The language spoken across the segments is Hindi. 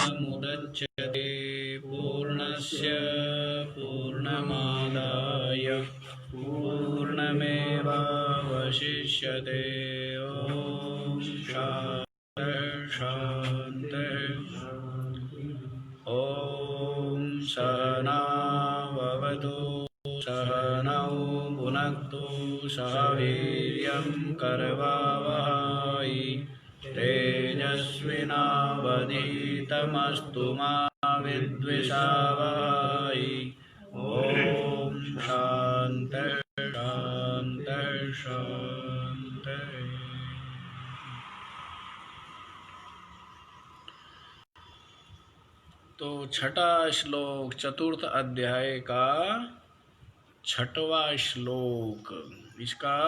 पूर्णमुदच्यते पूर्णस्य पूर्णमादाय पूर्णमेवावशिष्यते। ॐ शान्ति ॐ सहना भवतु सहनौ भुनक्तु सह वीर्यं करवावहै तेजस्विनावधीतमस्तु मा विद्विषावहै। ॐ शान्ति शान्ति शान्ति। तो छठा श्लोक चतुर्थ अध्याय का छठवां श्लोक, इसका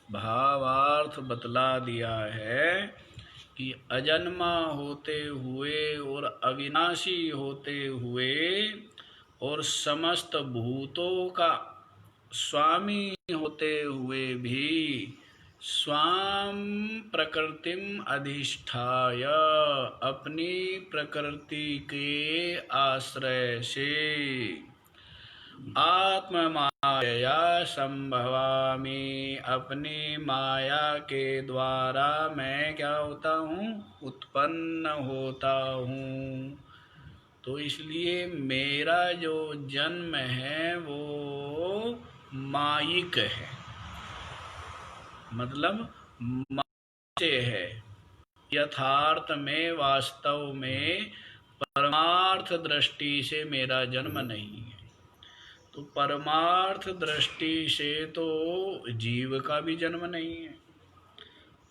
भावार्थ बतला दिया है कि अजन्मा होते हुए और अविनाशी होते हुए और समस्त भूतों का स्वामी होते हुए भी स्वाम प्रकृतिम अधिष्ठाय अपनी प्रकृति के आश्रय से आत्म माया संभवामि अपनी माया के द्वारा मैं क्या होता हूँ, उत्पन्न होता हूँ। तो इसलिए मेरा जो जन्म है वो मायिक है, मतलब माया से है। यथार्थ में वास्तव में परमार्थ दृष्टि से मेरा जन्म नहीं है। तो परमार्थ दृष्टि से तो जीव का भी जन्म नहीं है।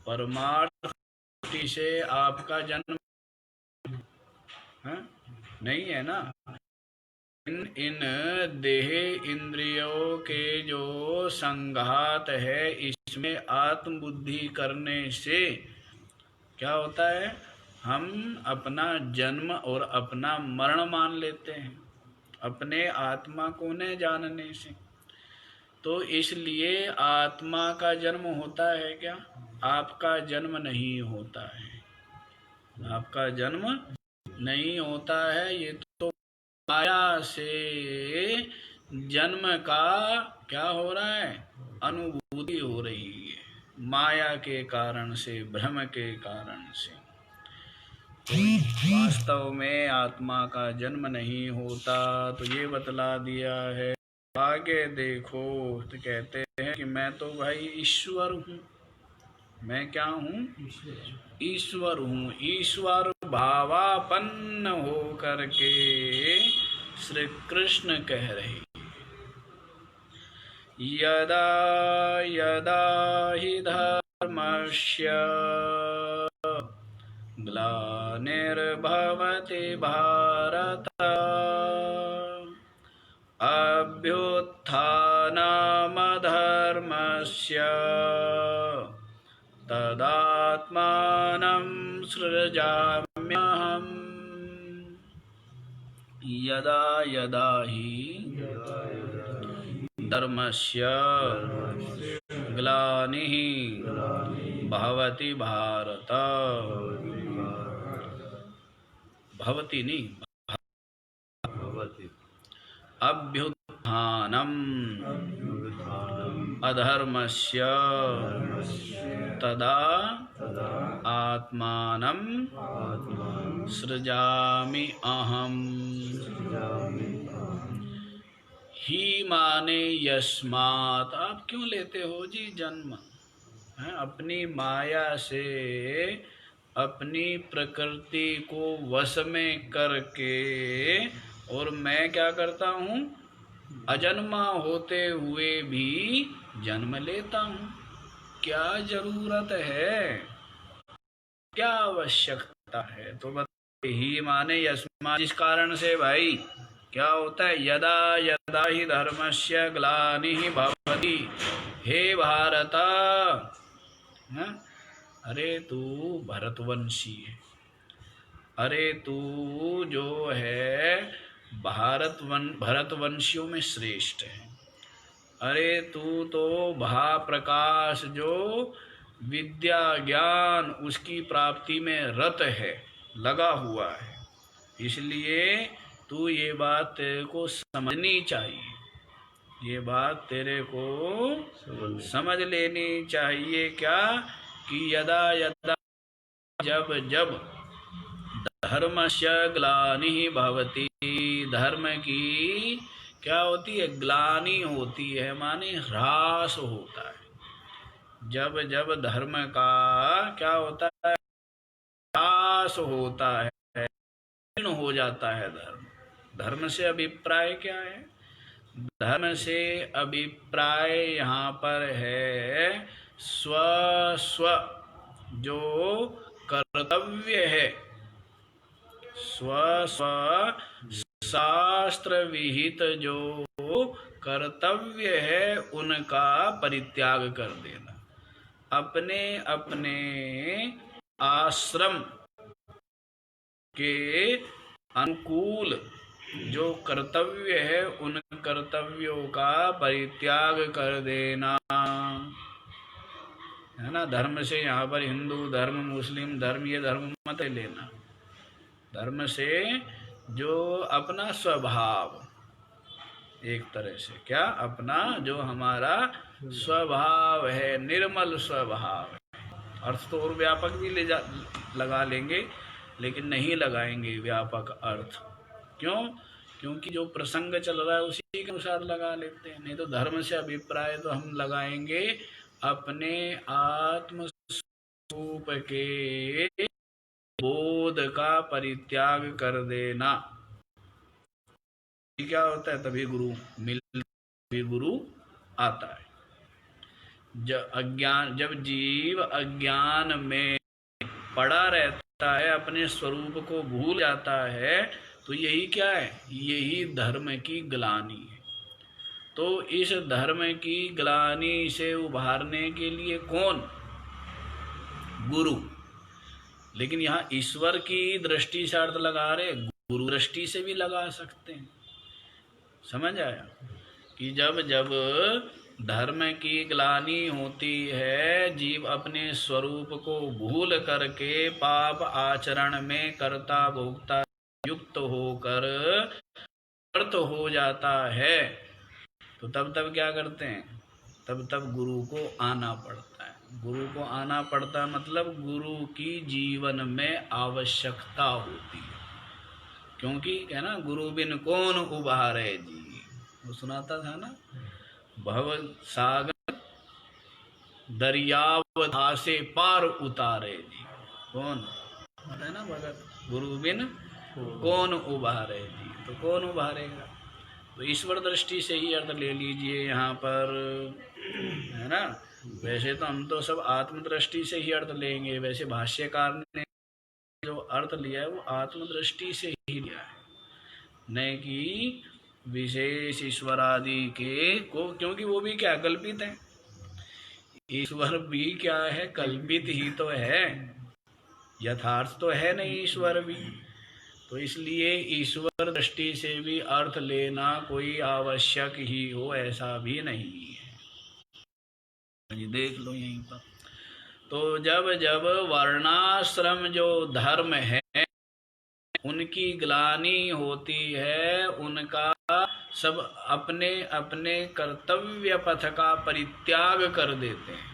परमार्थ दृष्टि से आपका जन्म नहीं है ना। इन देह इंद्रियों के जो संघात है, इसमें आत्मबुद्धि करने से क्या होता है, हम अपना जन्म और अपना मरण मान लेते हैं अपने आत्मा को न जानने से। तो इसलिए आत्मा का जन्म होता है क्या? आपका जन्म नहीं होता है, आपका जन्म नहीं होता है। ये तो माया से जन्म का क्या हो रहा है, अनुभूति हो रही है, माया के कारण से, भ्रम के कारण से। तो वास्तव में आत्मा का जन्म नहीं होता। तो ये बतला दिया है। आगे देखो तो कहते हैं कि मैं तो भाई ईश्वर हूँ। मैं क्या हूँ? ईश्वर हूँ। ईश्वर भावापन्न हो करके श्री कृष्ण कह रहे, यदा यदा हि धर्मस्य ग्लानिर्भवति भारत अभ्युत्थानमधर्मस्य तदात्मानं सृजाम्यहम्। यदा यदा हि धर्मस्य ग्लानिः भवति भारत, भवति नहीं अभ्युत्थानम् अधर्मस्य तदा आत्मानं सृजामि अहम्। ही माने यस्मात्। आप क्यों लेते हो जी जन्म? अपनी माया से अपनी प्रकृति को वश में करके, और मैं क्या करता हूँ, अजन्मा होते हुए भी जन्म लेता हूँ। क्या जरूरत है, क्या आवश्यकता है? तो बताइए, ही माने यस्मात्, जिस कारण से भाई क्या होता है, यदा यदा ही धर्मस्य ग्लानिः भवति। हे भारत, अरे तू भरतवंशी है, अरे तू जो है भरतवंशियों में श्रेष्ठ है। अरे तू तो महाप्रकाश जो विद्या ज्ञान उसकी प्राप्ति में रत है, लगा हुआ है। इसलिए तू ये बात तेरे को समझनी चाहिए, ये बात तेरे को समझ लेनी चाहिए। क्या कि यदा यदा जब जब धर्मस्य ग्लानिः भवति, धर्म की क्या होती है? ग्लानि होती है, माने ह्रास होता है। जब जब धर्म का क्या होता है? ह्रास होता है, हो जाता है धर्म। धर्म से अभिप्राय क्या है? धर्म से अभिप्राय यहाँ पर है स्व स्व जो कर्तव्य है, स्व स्व शास्त्र विहित जो कर्तव्य है उनका परित्याग कर देना। अपने अपने आश्रम के अनुकूल जो कर्तव्य है उन कर्तव्यों का परित्याग कर देना, है ना। धर्म से यहाँ पर हिंदू धर्म, मुस्लिम धर्म, ये धर्म मत लेना। धर्म से जो अपना स्वभाव, एक तरह से क्या, अपना जो हमारा स्वभाव है, निर्मल स्वभाव है। अर्थ तो और व्यापक भी लगा लेंगे, लेकिन नहीं लगाएंगे व्यापक अर्थ। क्यों? क्योंकि जो प्रसंग चल रहा है उसी के अनुसार लगा लेते हैं। नहीं तो धर्म से अभिप्राय तो हम लगाएंगे अपने आत्म स्वरूप के बोध का परित्याग कर देना। क्या होता है? तभी गुरु तभी गुरु आता है। जब जीव अज्ञान में पड़ा रहता है, अपने स्वरूप को भूल जाता है, तो यही क्या है? यही धर्म की ग्लानि है। तो इस धर्म की ग्लानि से उभारने के लिए कौन? गुरु। लेकिन यहाँ ईश्वर की दृष्टि से अर्थ लगा रहे, गुरु दृष्टि से भी लगा सकते हैं। समझ आया? कि जब जब धर्म की ग्लानि होती है, जीव अपने स्वरूप को भूल करके पाप आचरण में कर्ता भोक्ता युक्त होकर अर्थ हो जाता है, तो तब क्या करते हैं? तब गुरु को आना पड़ता है। गुरु को आना पड़ता मतलब गुरु की जीवन में आवश्यकता होती है। क्योंकि है ना, गुरु बिन कौन उबारे जी, वो सुनाता था ना, भव सागर दरियाव से पार उतारे जी। कौन है ना भगत? गुरु बिन कौन उबारे जी। तो कौन उबारेगा? तो ईश्वर दृष्टि से ही अर्थ ले लीजिए यहाँ पर, है ना। वैसे तो हम तो सब आत्म दृष्टि से ही अर्थ लेंगे। वैसे भाष्यकार ने जो अर्थ लिया है वो आत्म दृष्टि से ही लिया है, न कि विशेष ईश्वर आदि के को, क्योंकि वो भी क्या कल्पित है। ईश्वर भी क्या है? कल्पित ही तो है, यथार्थ तो है नहीं ईश्वर भी। तो इसलिए ईश्वर दृष्टि से भी अर्थ लेना कोई आवश्यक ही हो ऐसा भी नहीं है। देख लो यहीं पर। तो जब जब वर्णाश्रम जो धर्म है उनकी ग्लानि होती है, उनका सब अपने अपने कर्तव्य पथ का परित्याग कर देते हैं।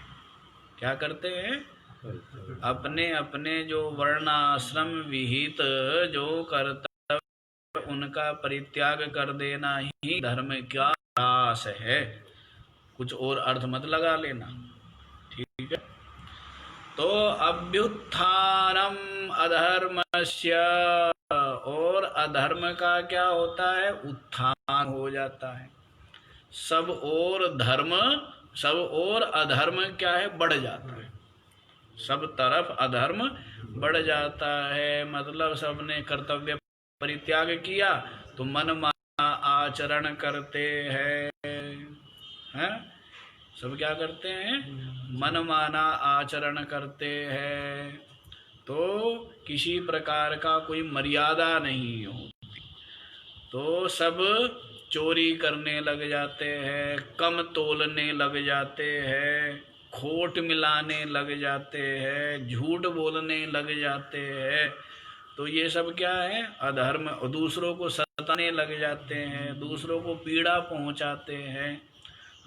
क्या करते हैं? अपने अपने जो वर्णाश्रम विहित जो कर्तव्य उनका परित्याग कर देना ही धर्म का ह्रास है। कुछ और अर्थ मत लगा लेना, ठीक है। तो अभ्युत्थानम अधर्मस्य, और अधर्म का क्या होता है? उत्थान हो जाता है। सब और धर्म, सब और अधर्म क्या है? बढ़ जाता है। सब तरफ अधर्म बढ़ जाता है। मतलब सबने कर्तव्य परित्याग किया तो मनमाना आचरण करते हैं। सब क्या करते हैं? मनमाना आचरण करते हैं। तो किसी प्रकार का कोई मर्यादा नहीं होती। तो सब चोरी करने लग जाते हैं, कम तोलने लग जाते हैं, खोट मिलाने लग जाते हैं, झूठ बोलने लग जाते हैं। तो ये सब क्या है? अधर्म। और दूसरों को सताने लग जाते हैं, दूसरों को पीड़ा पहुंचाते हैं,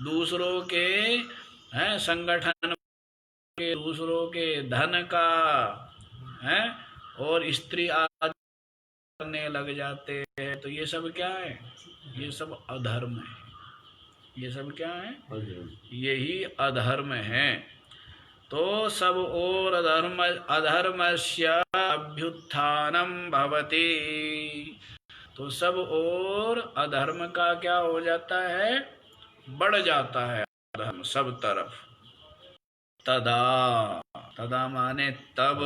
दूसरों के हैं संगठन के, दूसरों के धन का है और स्त्री आदि करने लग जाते हैं। तो ये सब क्या है? ये सब अधर्म है। ये सब क्या है? यही अधर्म है। तो सब और अधर्मस्य अभ्युत्थानम भवति। तो सब और अधर्म का क्या हो जाता है? बढ़ जाता है अधर्म सब तरफ। तदा, तदा माने तब,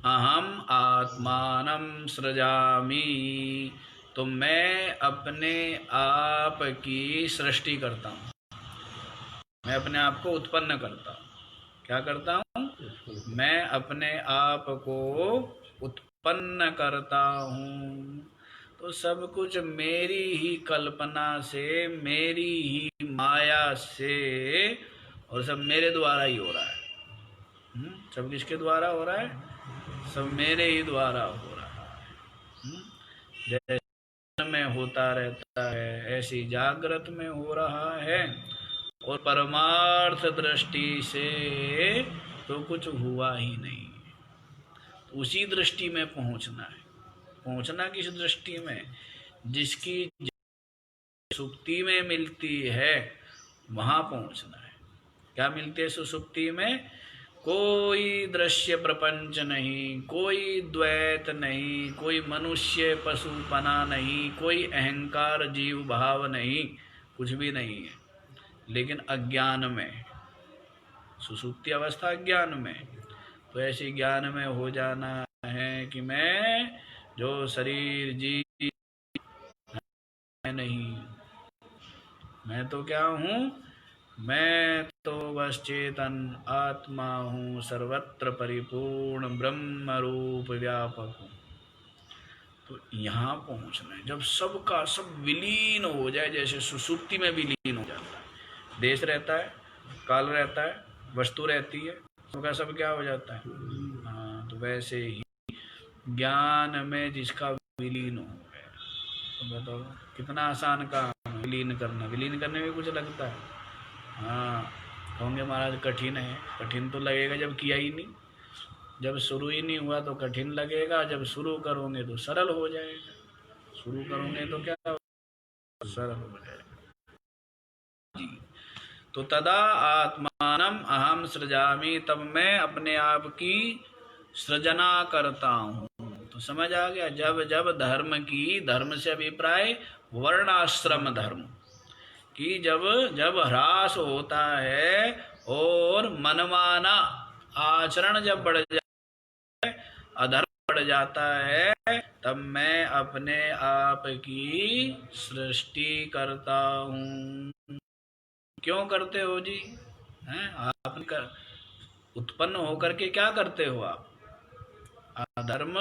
अहम आत्मानं सृजामि, तो मैं अपने आप की सृष्टि करता हूँ, मैं अपने आप को उत्पन्न करता हूँ। क्या करता हूँ? मैं अपने आप को उत्पन्न करता हूँ। तो सब कुछ मेरी ही कल्पना से, मेरी ही माया से, और सब मेरे द्वारा ही हो रहा है। सब किसके द्वारा हो रहा है? सब मेरे ही द्वारा हो रहा है। जैसे में होता रहता है ऐसी जागृत में हो रहा है, और परमार्थ दृष्टि से तो कुछ हुआ ही नहीं। तो उसी दृष्टि में पहुंचना है। पहुंचना किस दृष्टि में? जिसकी सुसुप्ति में मिलती है वहां पहुंचना है। क्या मिलती है सुसुप्ति में? कोई दृश्य प्रपंच नहीं, कोई द्वैत नहीं, कोई मनुष्य पशुपना नहीं, कोई अहंकार जीव भाव नहीं, कुछ भी नहीं है। लेकिन अज्ञान में, सुसुप्ति अवस्था ज्ञान में। तो ऐसी ज्ञान में हो जाना है कि मैं जो शरीर जीव नहीं, मैं तो क्या हूँ? मैं तो बस चेतन आत्मा हूँ, सर्वत्र परिपूर्ण ब्रह्म रूप व्यापक हूँ। तो यहाँ पहुँचना है। जब सबका सब विलीन हो जाए, जैसे सुसुप्ति में विलीन हो जाता है, देश रहता है, काल रहता है, वस्तु रहती है, सबका सब क्या हो जाता है? हाँ, तो वैसे ही ज्ञान में जिसका विलीन हो गया, तो बताओ कितना आसान काम है विलीन करना। विलीन करने में कुछ लगता है? हाँ, कहोगे महाराज कठिन है। कठिन तो लगेगा जब किया ही नहीं, जब शुरू ही नहीं हुआ तो कठिन लगेगा, जब शुरू करोगे तो सरल हो जाएगा। शुरू करोगे तो क्या सरल हो जाएगा जी। तो तदा आत्मानम अहम सृजामि, तब मैं अपने आप की सृजना करता हूँ। तो समझ आ गया? जब जब धर्म की, धर्म से अभिप्राय वर्णाश्रम धर्म कि जब जब ह्रास होता है और मनमाना आचरण जब बढ़ जाता है, अधर्म बढ़ जाता है, तब मैं अपने आप की सृष्टि करता हूँ। क्यों करते हो जी? हैं? आप उत्पन्न होकर के क्या करते हो आप? अधर्म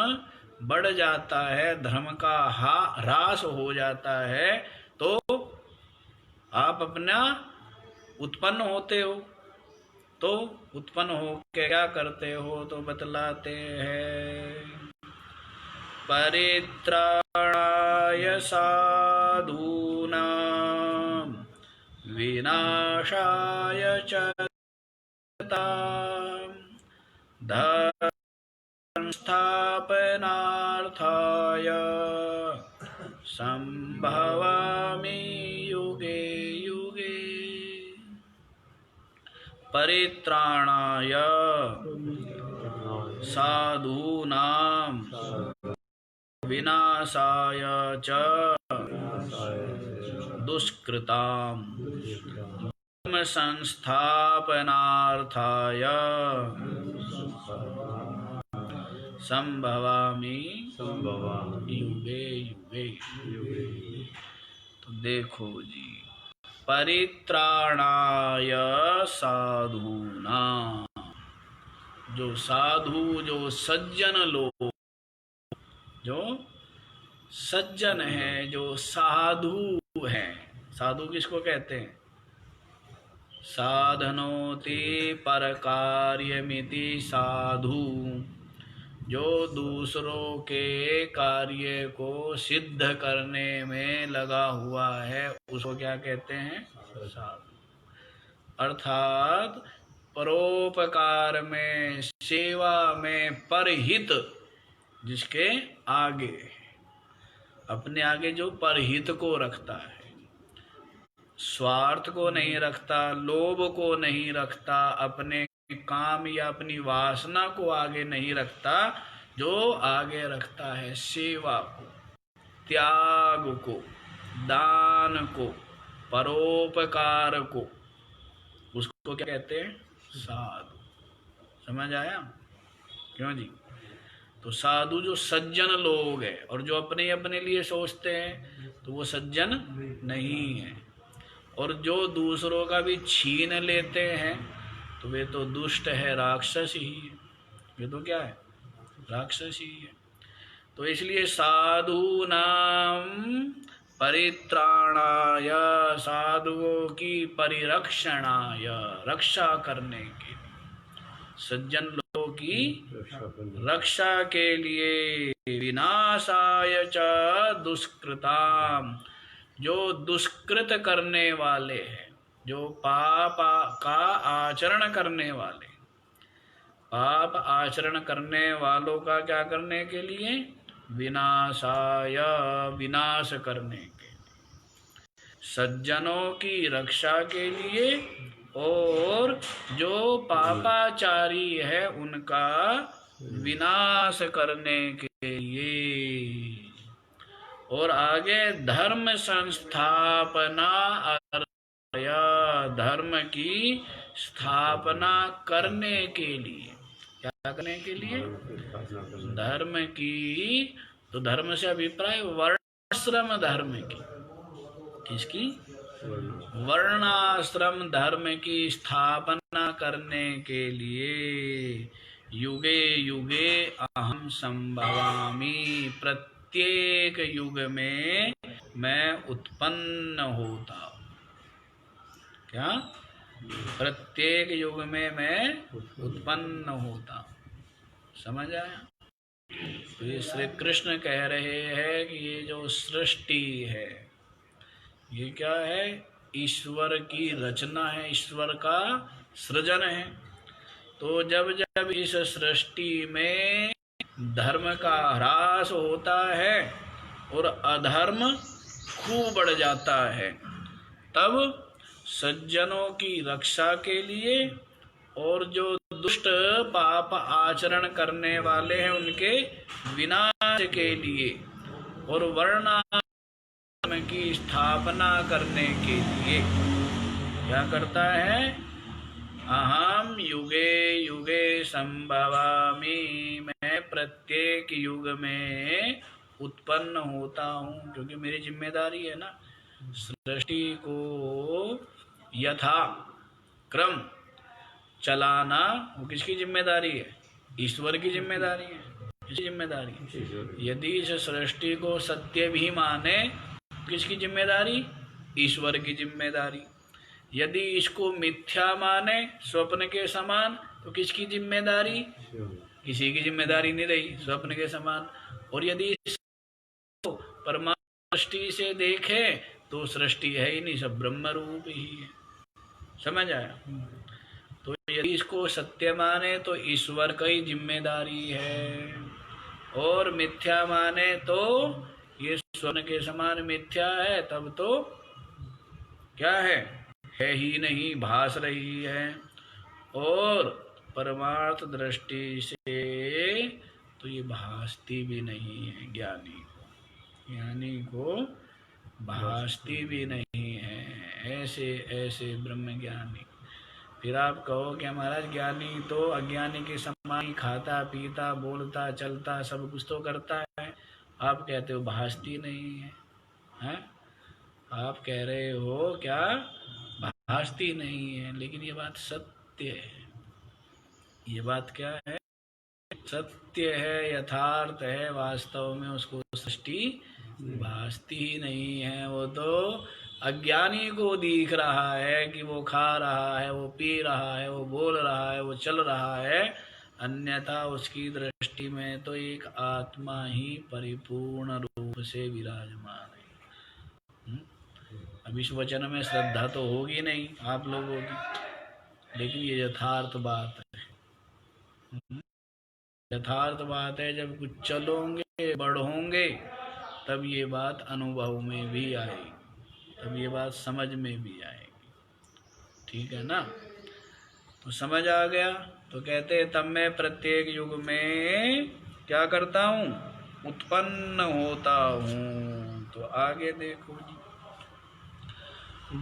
बढ़ जाता है, धर्म का ह्रास हो जाता है, तो आप अपना उत्पन्न होते हो। तो उत्पन्न होकर क्या करते हो? तो बतलाते हैं, परित्राणाय साधूनां विनाशाय च धर्म स्थापनार्थाय संभवामि युगे युगे। परित्राणाय साधूनां विनाशाय च दुष्कृतां धर्म संस्थापनार्थाय संभवामि युगे युगे। तो देखो जी, परित्राणाय साधूनां, जो साधु, जो सज्जन लोग, जो सज्जन है, जो साधु है। साधु किसको कहते हैं? साधनोति पर कार्यमिति साधु, जो दूसरों के कार्य को सिद्ध करने में लगा हुआ है उसको क्या कहते हैं? साधु। अर्थात परोपकार में, सेवा में परहित, जिसके आगे, अपने आगे जो परहित को रखता है, स्वार्थ को नहीं रखता, लोभ को नहीं रखता, अपने काम या अपनी वासना को आगे नहीं रखता, जो आगे रखता है सेवा को, त्याग को, दान को, परोपकार को, उसको क्या कहते हैं? साधु। समझ आया? क्यों जी? तो साधु जो सज्जन लोग हैं, और जो अपने अपने लिए सोचते हैं तो वो सज्जन नहीं है, और जो दूसरों का भी छीन लेते हैं तो वे तो दुष्ट है, राक्षस ही है। वे तो क्या है? राक्षस ही है। तो इसलिए साधु नाम परित्राणाय, साधुओं की परिरक्षणाय, रक्षा करने के लिए, सज्जन लोगों की रक्षा के लिए, विनाशाय च दुष्कृताम, जो दुष्कृत करने वाले हैं, जो पाप का आचरण करने वाले, पाप आचरण करने वालों का क्या करने के लिए? विनाशाय, विनाश करने के लिए, सज्जनों की रक्षा के लिए, और जो पापाचारी है उनका विनाश करने के लिए। और आगे धर्म संस्थापना, धर्म की स्थापना करने के लिए, क्या करने के लिए? धर्म की, तो धर्म से अभिप्राय वर्णाश्रम धर्म की, किसकी? वर्णाश्रम धर्म की स्थापना करने के लिए, युगे युगे अहम संभवामि, प्रत्येक युग में मैं उत्पन्न होता हूँ। क्या? प्रत्येक युग में मैं उत्पन्न होता हूँ। समझ आया? तो ये श्री कृष्ण कह रहे हैं कि ये जो सृष्टि है, ये क्या है? ईश्वर की रचना है, ईश्वर का सृजन है। तो जब जब इस सृष्टि में धर्म का ह्रास होता है और अधर्म खूब बढ़ जाता है, तब सज्जनों की रक्षा के लिए, और जो दुष्ट पाप आचरण करने वाले हैं उनके विनाश के लिए, और वर्णाश्रम की स्थापना करने के लिए क्या करता है? अहम युगे युगे संभवामि, मैं प्रत्येक युग में उत्पन्न होता हूँ, क्योंकि मेरी जिम्मेदारी है ना सृष्टि को यथा क्रम चलाना। वो किसकी जिम्मेदारी है? ईश्वर की जिम्मेदारी है। किसकी जिम्मेदारी है? यदि इस सृष्टि को सत्य भी माने, किसकी जिम्मेदारी? ईश्वर की जिम्मेदारी। यदि इसको मिथ्या माने, स्वप्न के समान, तो किसकी जिम्मेदारी? किसी की जिम्मेदारी नहीं रही, स्वप्न के समान। और यदि इसको परमात्मा दृष्टि से देखे तो सृष्टि है ही नहीं, सब ब्रह्म रूप ही है। समझ आया? तो यदि इसको सत्य माने तो ईश्वर का ही जिम्मेदारी है, और मिथ्या माने तो ये स्वप्न के समान मिथ्या है, तब तो क्या है ही नहीं, भास रही है। और परमार्थ दृष्टि से तो ये भासती भी नहीं है, ज्ञानी को भासती भी नहीं है। ऐसे ऐसे ब्रह्म ज्ञानी। फिर आप कहो कि हमारा ज्ञानी तो अज्ञानी के समान ही खाता पीता बोलता चलता सब कुछ तो करता है, आप कहते हो भासती नहीं है, हैं? आप कह रहे हो क्या भासती नहीं है, लेकिन ये बात सत्य है। ये बात क्या है? सत्य है, यथार्थ है। वास्तव में उसको सृष्टि भासती ही नहीं है। वो तो अज्ञानी को दिख रहा है कि वो खा रहा है, वो पी रहा है, वो बोल रहा है, वो चल रहा है, अन्यथा उसकी दृष्टि सृष्टि में तो एक आत्मा ही परिपूर्ण रूप से विराजमान है। अब इस वचन में श्रद्धा तो होगी नहीं आप लोगों की, लेकिन ये यथार्थ बात है। यथार्थ बात है, जब कुछ चलोगे बढ़ोगे तब ये बात अनुभव में भी आएगी, तब ये बात समझ में भी आएगी। ठीक है ना? तो समझ आ गया। तो कहते तब मैं प्रत्येक युग में क्या करता हूँ? उत्पन्न होता हूँ। तो आगे देखो जी,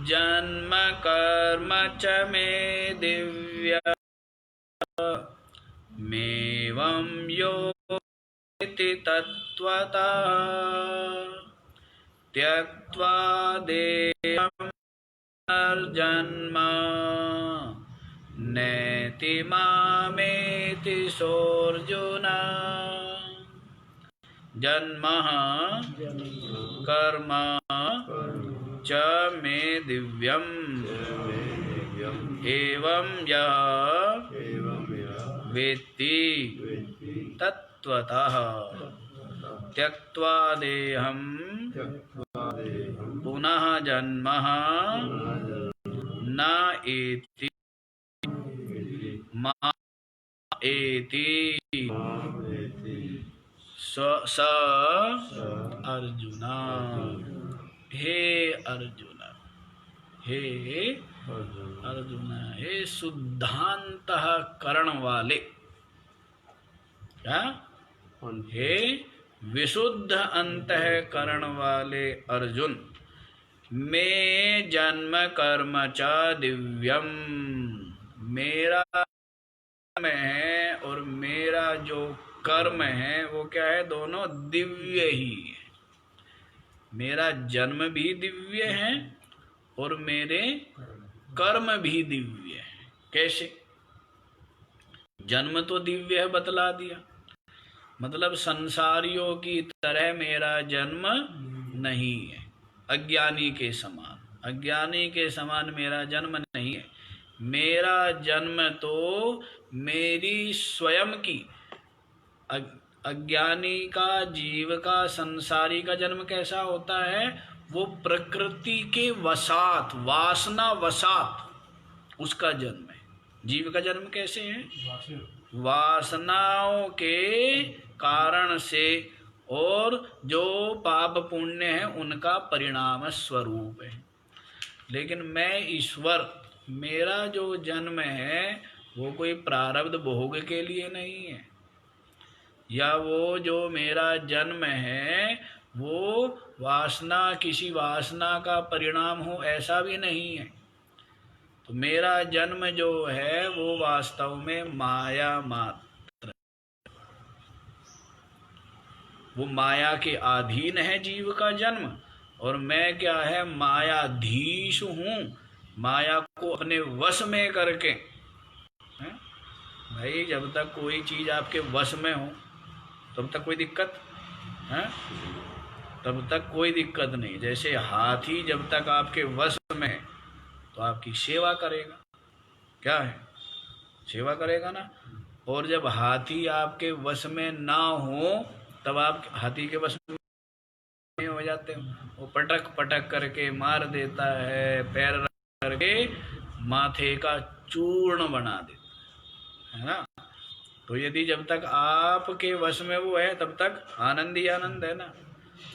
जन्म कर्म च मे दिव्य मेवं योति तत्त्वतः त्यक्त्वा देहं पुनर्जन्म नैति मामेति सोऽर्जुन। जन्म कर्म च मे दिव्यम् एवं यः वेत्ति तत्त्वतः त्यक्त्वा देहं पुनः जन्म न एति मा एति स अर्जुन। हे अर्जुन, हे अर्जुन, हे शुद्धांतःकरण वाले, क्या? हे विशुद्ध अंतःकरण वाले अर्जुन, मैं जन्म कर्म च दिव्यम, मेरा कर्म है और मेरा जो कर्म है वो क्या है? दोनों दिव्य ही है। मेरा जन्म भी दिव्य है और मेरे कर्म भी दिव्य है। कैसे? जन्म तो दिव्य है बतला दिया, मतलब संसारियों की तरह मेरा जन्म नहीं है, अज्ञानी के समान, अज्ञानी के समान मेरा जन्म नहीं है। मेरा जन्म तो मेरी स्वयं की, अज्ञानी का, जीव का, संसारी का जन्म कैसा होता है? वो प्रकृति के वसात, वासना वसात उसका जन्म है। जीव का जन्म कैसे है? वासनाओं के कारण से, और जो पाप पुण्य है उनका परिणाम स्वरूप है। लेकिन मैं ईश्वर, मेरा जो जन्म है वो कोई प्रारब्ध भोग के लिए नहीं है, या वो जो मेरा जन्म है वो वासना, किसी वासना का परिणाम हो, ऐसा भी नहीं है। तो मेरा जन्म जो है वो वास्तव में माया मात्र, वो माया के अधीन है जीव का जन्म, और मैं क्या है? मायाधीश हूँ, माया को अपने वश में करके। है? भाई जब तक कोई चीज आपके वश में हो तब तक कोई दिक्कत है, तब तक कोई दिक्कत नहीं। जैसे हाथी जब तक आपके वश में है तो आपकी सेवा करेगा, क्या है? सेवा करेगा ना। और जब हाथी आपके वश में ना हो तब आप हाथी के वश में हो जाते हो। वो पटक पटक करके मार देता है, पैर रख करके माथे का चूर्ण बना देता है ना। तो यदि जब तक आपके वश में वो है तब तक आनंद ही आनंद है ना।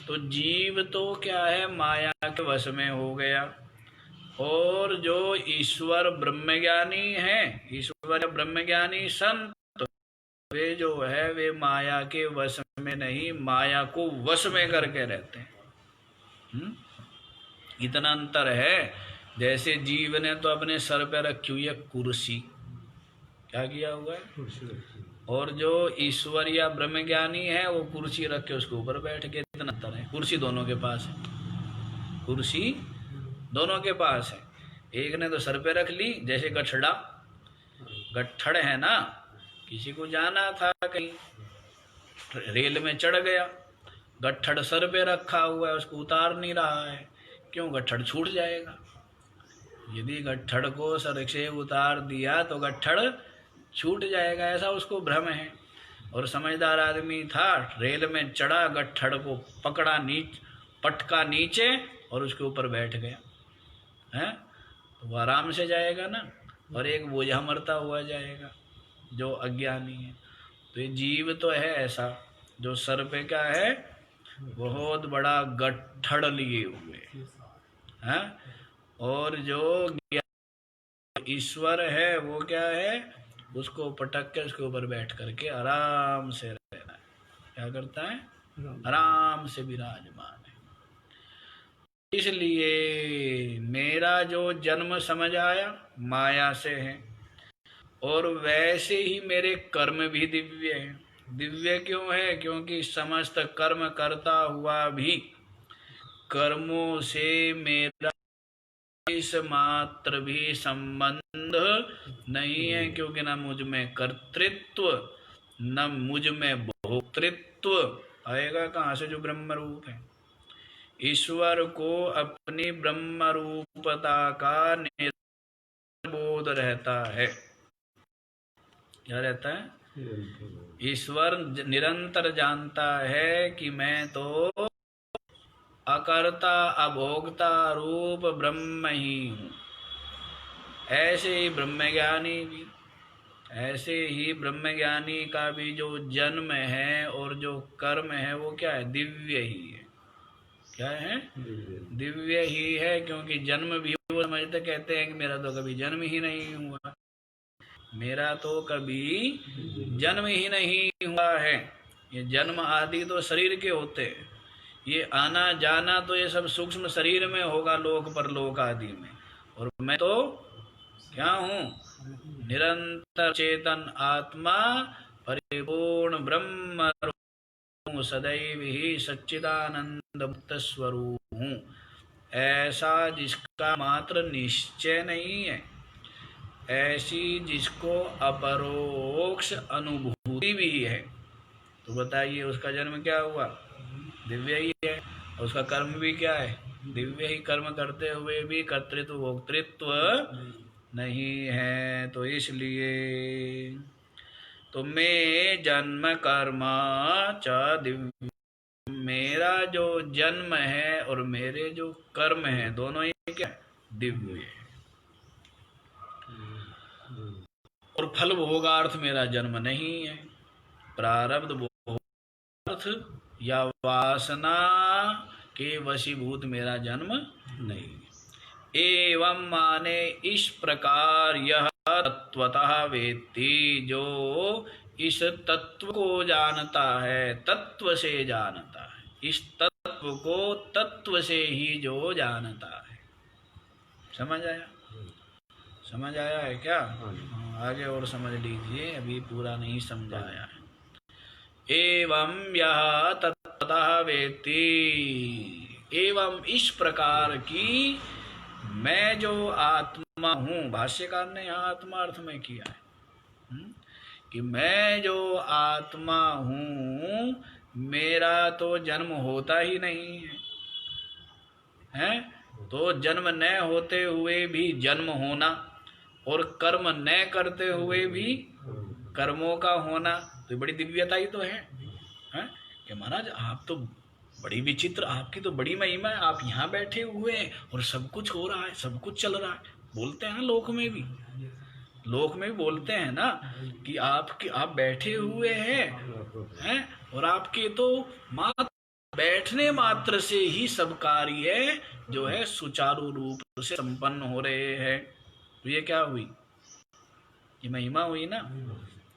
तो जीव तो क्या है? माया के वश में हो गया। और जो ईश्वर ब्रह्मज्ञानी है, ईश्वर ब्रह्मज्ञानी संत, वे जो है वे माया के वश में नहीं, माया को वश में करके रहते हैं। इतना अंतर है। जैसे जीव ने तो अपने सर पे रखी हुई है कुर्सी, क्या किया हुआ है? और जो ईश्वर या ब्रह्मज्ञानी है वो कुर्सी रख के उसके ऊपर बैठ के, इतना अंतर है। कुर्सी दोनों के पास है, कुर्सी दोनों के पास है। एक ने तो सर पे रख ली, जैसे गठड़ा, गट्ठड़ है ना, किसी को जाना था कहीं, रेल में चढ़ गया, गट्ठड़ सर पे रखा हुआ है, उसको उतार नहीं रहा है। क्यों? गट्ठड़ छूट जाएगा। यदि गट्ठड़ को सर से उतार दिया तो गट्ठड़ छूट जाएगा, ऐसा उसको भ्रम है। और समझदार आदमी था, रेल में चढ़ा, गट्ठड़ को पकड़ा, पटका नीचे और उसके ऊपर बैठ गया है, तो वो आराम से जाएगा ना। और एक बोझा मरता हुआ जाएगा जो अज्ञानी है। तो ये जीव तो है ऐसा जो सर पे क्या है, बहुत बड़ा गट्ठड़ लिए हुए है। और जो ईश्वर है वो क्या है, उसको पटक के उसके ऊपर बैठ करके आराम से रहना है। क्या करता है, आराम से विराजमान है। इसलिए मेरा जो जन्म समझ आया माया से है, और वैसे ही मेरे कर्म भी दिव्य हैं। दिव्य क्यों है, क्योंकि समस्त कर्म करता हुआ भी कर्मों से मेरा इस मात्र भी संबंध नहीं है, क्योंकि न मुझ में कर्तृत्व न मुझ में भोक्तृत्व। आएगा कहाँ से, जो ब्रह्म रूप है। ईश्वर को अपनी ब्रह्म रूपता का बोध रहता है। क्या रहता है, ईश्वर निरंतर जानता है कि मैं तो अकर्ता अभोक्ता रूप ब्रह्म ही हूँ। ऐसे ही ब्रह्मज्ञानी भी, ऐसे ही ब्रह्मज्ञानी का भी जो जन्म है और जो कर्म है वो क्या है, दिव्य ही है। क्या है, दिव्य ही है। क्योंकि जन्म भी वो समझते, कहते हैं कि मेरा तो कभी जन्म ही नहीं हुआ, मेरा तो कभी जन्म ही नहीं हुआ है। ये जन्म आदि तो शरीर के होते हैं, ये आना जाना तो ये सब सूक्ष्म शरीर में होगा, लोक परलोक आदि में। और मैं तो क्या हूँ, निरंतर चेतन आत्मा, परिपूर्ण ब्रह्म, सदैव ही सच्चिदानंद मुक्त स्वरूप हूँ। ऐसा जिसका मात्र निश्चय नहीं है, ऐसी जिसको अपरोक्ष अनुभूति भी है, तो बताइए उसका जन्म क्या हुआ, दिव्य ही है। और उसका कर्म भी क्या है, दिव्य ही। कर्म करते हुए भी कर्तृत्व भोक्तृत्व नहीं है। तो इसलिए तो मैं जन्म कर्म च दिव्य, मेरा जो जन्म है और मेरे जो कर्म है दोनों ही क्या, दिव्य है। और फल भोगार्थ मेरा जन्म नहीं है, प्रारब्ध भोगार्थ या वासना के वशीभूत मेरा जन्म नहीं है। एवं माने इस प्रकार यह तत्वतः वेत्ति, जो इस तत्व को जानता है, तत्व से जानता है, इस तत्व को तत्व से ही जो जानता है। समझ आया, समझ आया है क्या? आगे और समझ लीजिए, अभी पूरा नहीं समझाया है। एवं यह तत्वतः वेत्ति, एवं इस प्रकार की मैं जो आत्मा हूँ, भाष्यकार ने यहाँ आत्मा अर्थ में किया है कि मैं जो आत्मा हूँ, मेरा तो जन्म होता ही नहीं है, तो जन्म न होते हुए भी जन्म होना, और कर्म न करते हुए भी कर्मों का होना, तो बड़ी दिव्यता ही तो है कि महाराज आप तो बड़ी विचित्र, आपकी तो बड़ी महिमा है, आप यहाँ बैठे हुए हैं और सब कुछ हो रहा है, सब कुछ चल रहा है। बोलते हैं ना लोक में भी, लोक में भी बोलते हैं ना कि आप बैठे हुए हैं और आपके तो मात्र बैठने मात्र से ही सब कार्य जो है सुचारू रूप से संपन्न हो रहे हैं। तो ये क्या हुई, ये महिमा हुई ना।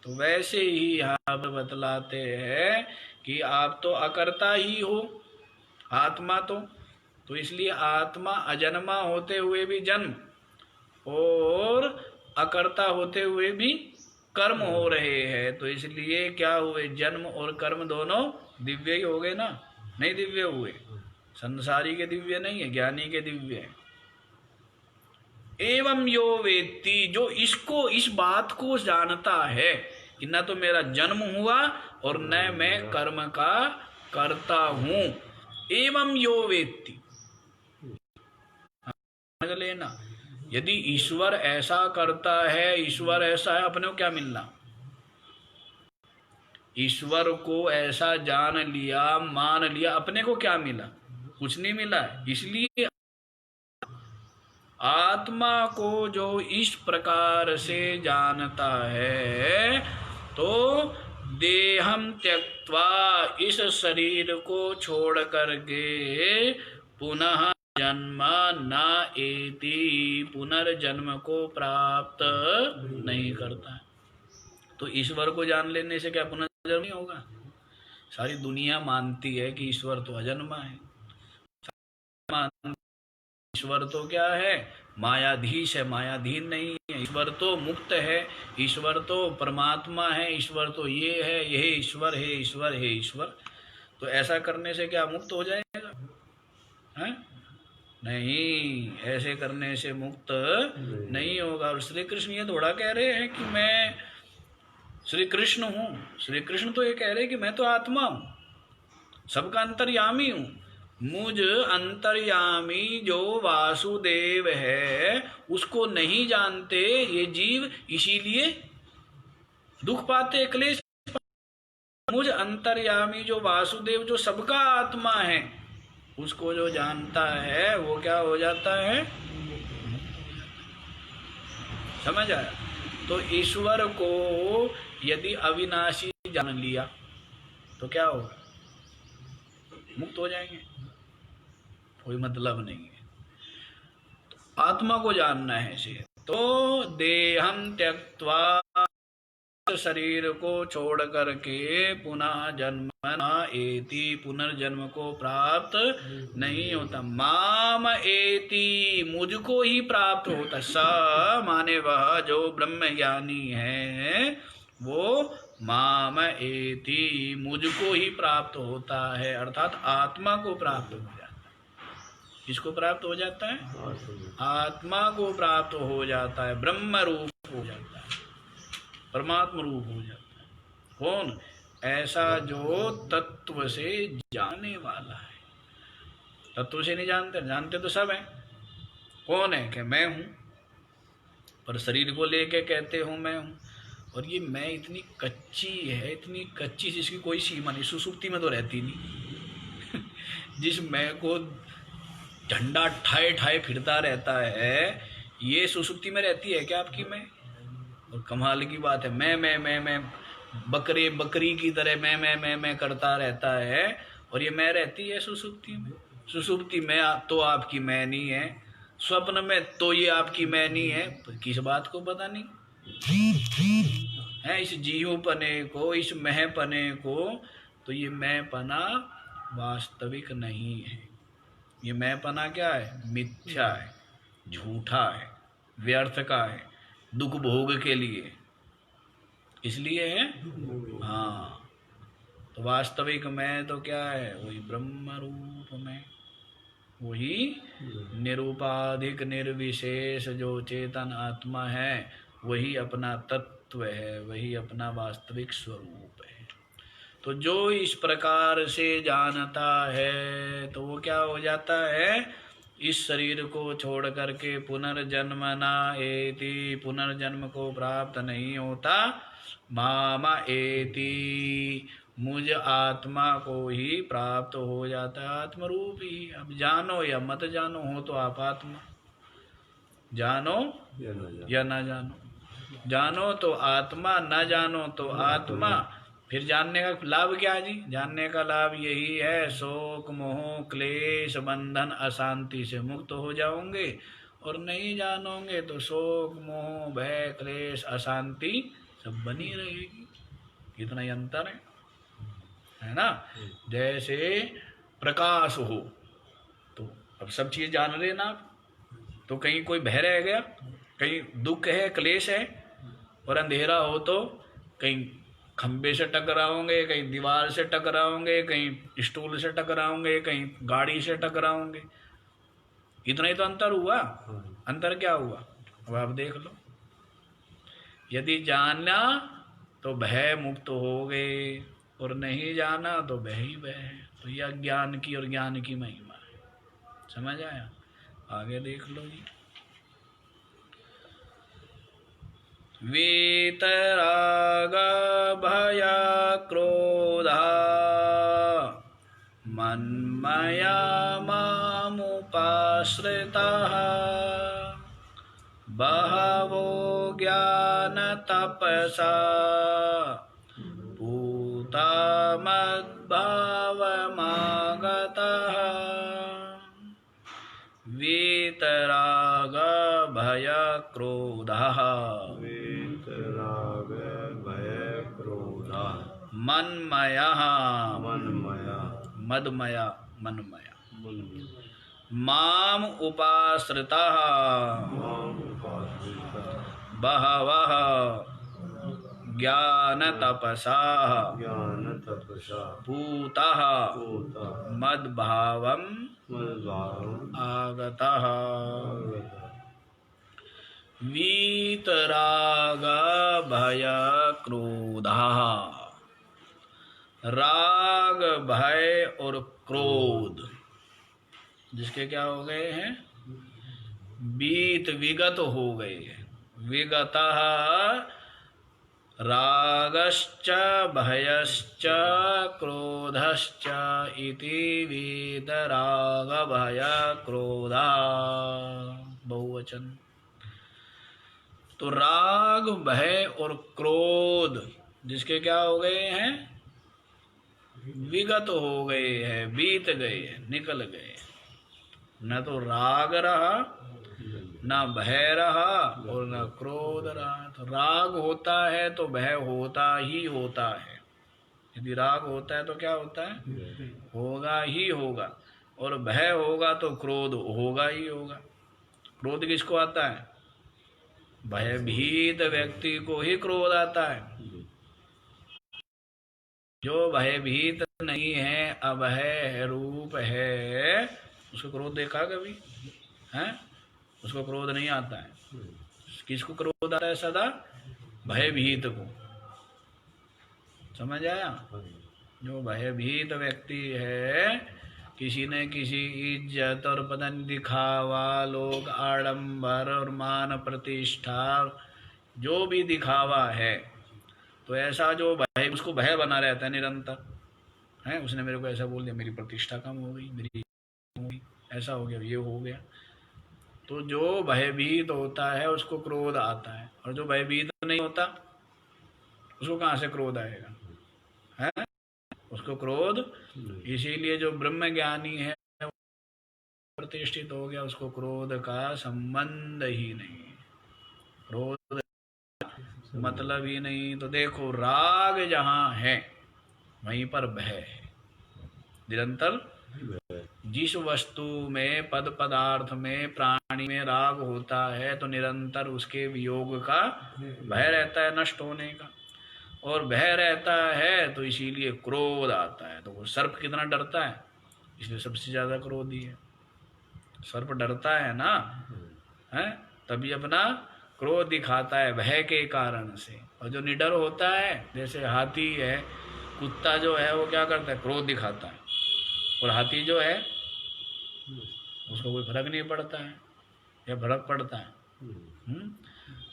तो वैसे ही यहाँ बतलाते हैं कि आप तो अकर्ता ही हो, आत्मा तो इसलिए आत्मा अजन्मा होते हुए भी जन्म और अकर्ता होते हुए भी कर्म हो रहे हैं। तो इसलिए क्या हुए, जन्म और कर्म दोनों दिव्य ही हो गए ना, नहीं दिव्य हुए, संसारी के दिव्य नहीं है, ज्ञानी के दिव्य है। एवं यो वेत्ति, जो इसको, इस बात को जानता है कि न तो मेरा जन्म हुआ और न मैं कर्म का करता हूं। एवं यो वेत्ति, समझ लेना, यदि ईश्वर ऐसा करता है, ईश्वर ऐसा है, अपने को क्या मिलना, ईश्वर को ऐसा जान लिया, मान लिया, अपने को क्या मिला? कुछ नहीं मिला। इसलिए आत्मा को जो इस प्रकार से जानता है तो देहम त्यक्त्वा, इस शरीर को छोड़ करके पुनः जन्म न एति, पुनर्जन्म को प्राप्त नहीं करता। तो ईश्वर को जान लेने से क्या पुनर्जन्म नहीं होगा? सारी दुनिया मानती है कि ईश्वर तो अजन्मा है, ईश्वर तो क्या है? मायाधीश है, मायाधीन नहीं है। ईश्वर तो मुक्त है, ईश्वर तो परमात्मा है, ईश्वर तो ये है, यह ईश्वर है, ईश्वर है ईश्वर। तो ऐसा करने से क्या मुक्त हो जाएगा? है? नहीं, ऐसे करने से मुक्त नहीं होगा। और श्री कृष्ण ये थोड़ा कह रहे हैं कि मैं श्री कृष्ण हूँ। श्री कृष्ण तो ये कह रहे हैं कि मैं तो आत्मा हूँ, सबका अंतर्यामी हूँ। मुझ अंतर्यामी जो वासुदेव है उसको नहीं जानते ये जीव, इसीलिए दुख पाते, क्लेश। मुझ अंतर्यामी जो वासुदेव, जो सबका आत्मा है, उसको जो जानता है वो क्या हो जाता है? समझ आया? तो ईश्वर को यदि अविनाशी जान लिया तो क्या होगा? मुक्त हो जाएंगे, कोई मतलब नहीं है। तो आत्मा को जानना है इसे। तो देहम त्यक्त्वा, शरीर को छोड़ करके पुनः जन्म न एति, पुनर्जन्म को प्राप्त नहीं होता। माम एति, मुझको ही प्राप्त होता। स माने वह जो ब्रह्म ज्ञानी है वो माम एति, मुझको ही प्राप्त होता है, अर्थात आत्मा को प्राप्त हो जाता है। किसको प्राप्त हो जाता है? आत्मा को प्राप्त हो जाता है, ब्रह्म रूप हो जाता है, परमात्मा रूप हो जाता है। कौन? ऐसा जो तत्व से जाने वाला है। तत्व से नहीं जानते, जानते तो सब हैं। कौन है? कि मैं हूं, पर शरीर को लेके कहते हो मैं हूं। और ये मैं इतनी कच्ची है, इतनी कच्ची जिसकी कोई सीमा नहीं, सुसुप्ति में तो रहती नहीं। जिस मैं को झंडा ठाए ठाए फिरता रहता है, ये सुसुप्ति में रहती है क्या आपकी मैं? और कमाल की बात है, मैं बकरे बकरी की तरह मैं करता रहता है, और ये मैं रहती है सुसुप्ति में। सुसुप्ति में तो आपकी मैं नहीं है, स्वप्न में तो ये आपकी मैं नहीं है। पर किस बात को पता नहीं है? इस जीवपने को, इस महपने को। तो ये मैंपना वास्तविक नहीं है। ये मैंपना क्या है? मिथ्या है, झूठा है, व्यर्थ का है, दुख भोग के लिए, इसलिए है। हाँ, तो वास्तविक मैं तो क्या है? वही ब्रह्म रूप में, वही निरूपाधिक निर्विशेष जो चेतन आत्मा है, वही अपना तत्व है, वही अपना वास्तविक स्वरूप है। तो जो इस प्रकार से जानता है तो वो क्या हो जाता है? इस शरीर को छोड़ करके पुनर्जन्म ना एति, पुनर्जन्म को प्राप्त नहीं होता। मामा एति, मुझ आत्मा को ही प्राप्त हो जाता है, आत्मरूप ही। अब जानो या मत जानो, हो तो आप आत्मा, जानो या ना जानो। जानो तो आत्मा, ना जानो तो आत्मा। फिर जानने का लाभ क्या है जी? जानने का लाभ यही है, शोक मोह क्लेश बंधन अशांति से मुक्त हो जाओगे। और नहीं जानोगे तो शोक मोह भय क्लेश अशांति सब बनी रहेगी। इतना ही अंतर है ना? जैसे प्रकाश हो तो अब सब चीज जान लेना आप, तो कहीं कोई भय रह गया, कहीं दुख है क्लेश है। और अंधेरा हो तो कहीं खंबे से टकराओगे, कहीं दीवार से टकराओगे, कहीं स्टूल से टकराओगे, कहीं गाड़ी से टकराओगे। इतना ही तो अंतर हुआ। अंतर क्या हुआ? अब आप देख लो, यदि जाना तो भय मुक्त हो गए, और नहीं जाना तो भय ही भय है। तो यह ज्ञान की और ज्ञान की महिमा है। समझ आया? आगे देख लो जी। वीतराग भय क्रोधा मन्मया मामुपाश्रिताः बहवो ज्ञानतपसा पूता मद्भावमागताः वीतराग भय क्रोधः मन्मयः मदमया मनमया माम उपाश्रिताः बहवः ज्ञानतपसा पूताः मद्भावम् आगताः वीतराग भय क्रोधः। राग भय और क्रोध जिसके क्या हो गए हैं, विगत हो गए हैं। विगतः रागश्च भयश्च क्रोधश्च इति वीतराग भय क्रोधा बहुवचन। तो राग भय और क्रोध जिसके क्या हो गए हैं, विगत हो गए हैं, बीत गए हैं, निकल गए। न तो राग रहा, न भय रहा और न क्रोध रहा। तो राग होता है तो भय होता ही होता है। यदि राग होता है तो क्या होता है, होगा ही होगा। और भय होगा तो क्रोध होगा ही होगा। क्रोध किसको आता है, भयभीत व्यक्ति को ही क्रोध आता है। जो भयभीत नहीं है, अभय रूप है, उसको क्रोध देखा कभी है? उसको क्रोध नहीं आता है। किसको क्रोध आता है सदा, भयभीत को। समझ आया? जो भयभीत व्यक्ति है, किसी न किसी इज्जत और पतन दिखावा, लोग आडंबर और मान प्रतिष्ठा जो भी दिखावा है, तो ऐसा जो भय, उसको भय बना रहता है निरंतर है। उसने मेरे को ऐसा बोल दिया, मेरी प्रतिष्ठा कम हो गई, मेरी हो गई, ऐसा हो गया, ये हो गया। तो जो भयभीत होता है उसको क्रोध आता है, और जो भयभीत नहीं होता उसको कहाँ से क्रोध आएगा, है? उसको क्रोध, इसीलिए जो ब्रह्म ज्ञानी है प्रतिष्ठित हो गया, उसको क्रोध का संबंध ही नहीं, क्रोध मतलब ही नहीं। तो देखो, राग जहाँ है वहीं पर भय है निरंतर। जिस वस्तु में, पद पदार्थ में, प्राणी में राग होता है तो निरंतर उसके वियोग का भय रहता है, नष्ट होने का। और भय रहता है तो इसीलिए क्रोध आता है। तो वो सर्प कितना डरता है, इसलिए सबसे ज्यादा क्रोधी है। सर्प डरता है ना, है? तभी अपना क्रोध दिखाता है, भय के कारण से। और जो निडर होता है, जैसे हाथी है, कुत्ता जो है वो क्या करता है, क्रोध दिखाता है। और हाथी जो है उसको कोई फर्क नहीं पड़ता है, या फर्क पड़ता है?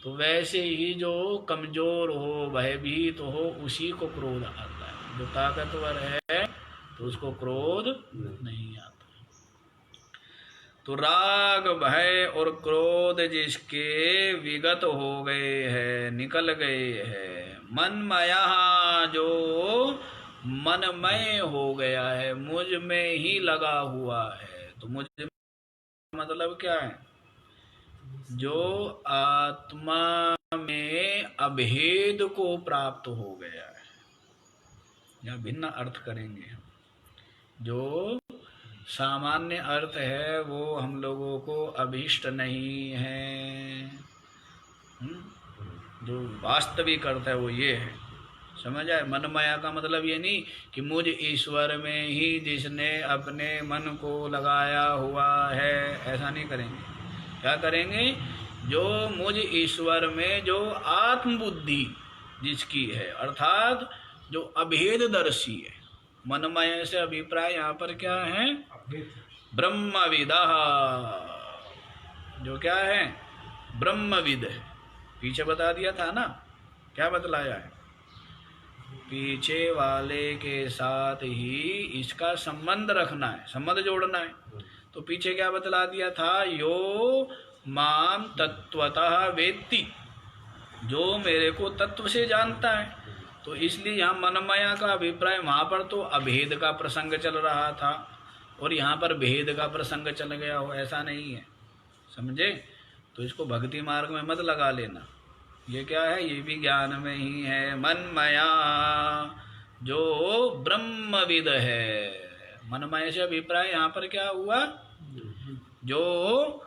तो वैसे ही जो कमजोर हो, भयभीत हो, उसी को क्रोध आता है। जो ताकतवर है तो उसको क्रोध नहीं आता। तो राग भय और क्रोध जिसके विगत हो गए हैं, निकल गए हैं, मनमया, जो मनमय हो गया है, मुझ में ही लगा हुआ है। तो मुझ मतलब क्या है, जो आत्मा में अभेद को प्राप्त हो गया है, या भिन्न अर्थ करेंगे। जो सामान्य अर्थ है वो हम लोगों को अभीष्ट नहीं है। जो वास्तविक अर्थ है वो ये है, समझ आए? मनमया का मतलब ये नहीं कि मुझ ईश्वर में ही जिसने अपने मन को लगाया हुआ है, ऐसा नहीं करेंगे। क्या करेंगे, जो मुझ ईश्वर में जो आत्मबुद्धि जिसकी है, अर्थात जो अभेददर्शी है। मनमय से अभिप्राय यहाँ पर क्या है, ब्रह्मविदः, जो क्या है, ब्रह्मविद है। पीछे बता दिया था ना, क्या बतलाया है? पीछे वाले के साथ ही इसका संबंध रखना है, संबंध जोड़ना है। तो पीछे क्या बतला दिया था? यो माम तत्वतः वेत्ति, जो मेरे को तत्व से जानता है। तो इसलिए यहाँ मनमया का अभिप्राय, वहां पर तो अभेद का प्रसंग चल रहा था और यहाँ पर भेद का प्रसंग चल गया हो, ऐसा नहीं है, समझे? तो इसको भक्ति मार्ग में मत लगा लेना। ये क्या है? ये भी ज्ञान में ही है। मनमया, जो ब्रह्मविद है। मनमय से अभिप्राय यहाँ पर क्या हुआ? जो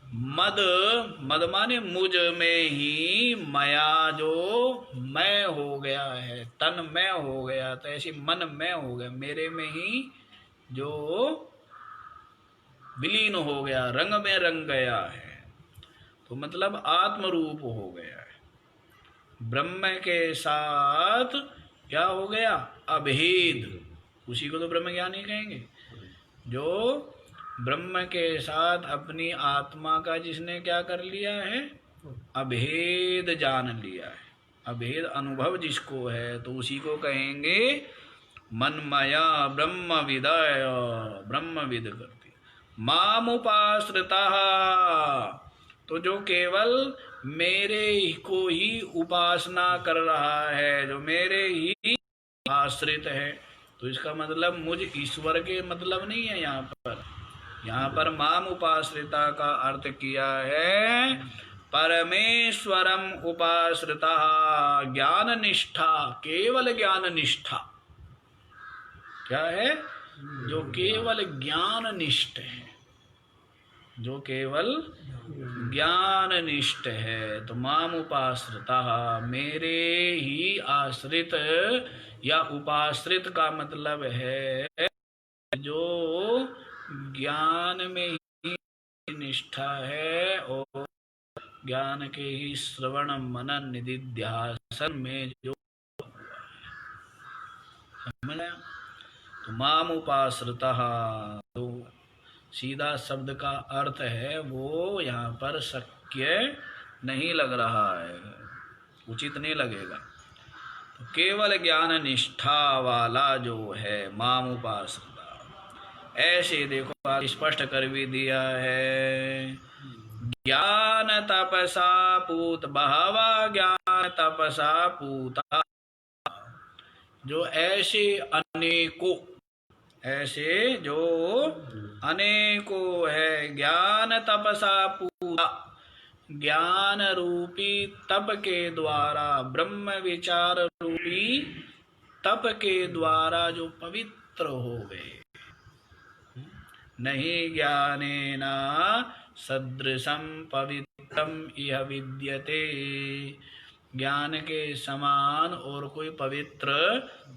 मद माने मुझ में ही, मया जो मैं हो गया है, तन मैं हो गया, तो ऐसी मन मैं हो गया, मेरे में ही जो विलीन हो गया, रंग में रंग गया है। तो मतलब आत्म रूप हो गया है। ब्रह्म के साथ क्या हो गया? अभेद। उसी को तो ब्रह्म ज्ञान ही कहेंगे। जो ब्रह्म के साथ अपनी आत्मा का जिसने क्या कर लिया है? अभेद जान लिया है, अभेद अनुभव जिसको है, तो उसी को कहेंगे मनमया ब्रह्मविदय, ब्रह्मविद करती। मामुपाश्रिता, तो जो केवल मेरे को ही उपासना कर रहा है, जो मेरे ही आश्रित है। तो इसका मतलब मुझ ईश्वर के मतलब नहीं है यहाँ पर। यहाँ पर माम उपाश्रिता का अर्थ किया है परमेश्वरम उपाश्रिता, ज्ञान निष्ठा, केवल ज्ञान निष्ठा। क्या है? जो केवल ज्ञान निष्ठ है, जो केवल ज्ञान निष्ठ है। तो माम उपाश्रिता, मेरे ही आश्रित या उपाश्रित का मतलब है जो ज्ञान में ही निष्ठा है और ज्ञान के ही श्रवण मनन निधिध्यासन में जो समझ आया। तो माम उपाश्रिता, तो सीधा शब्द का अर्थ है वो यहाँ पर शक्य नहीं लग रहा है, उचित नहीं लगेगा। तो केवल ज्ञान निष्ठा वाला जो है माम उपाश्रिता, ऐसे देखो स्पष्ट कर भी दिया है। ज्ञान तपसा पूत बहवा, ज्ञान तपसा पूता, जो ऐसे अनेकों, ऐसे जो अनेकों है, ज्ञान तपसा पूता, ज्ञान रूपी तप के द्वारा, ब्रह्म विचार रूपी तप के द्वारा जो पवित्र हो गए। नहीं ज्ञानेन सदृशं पवित्रम इह विद्यते, ज्ञान के समान और कोई पवित्र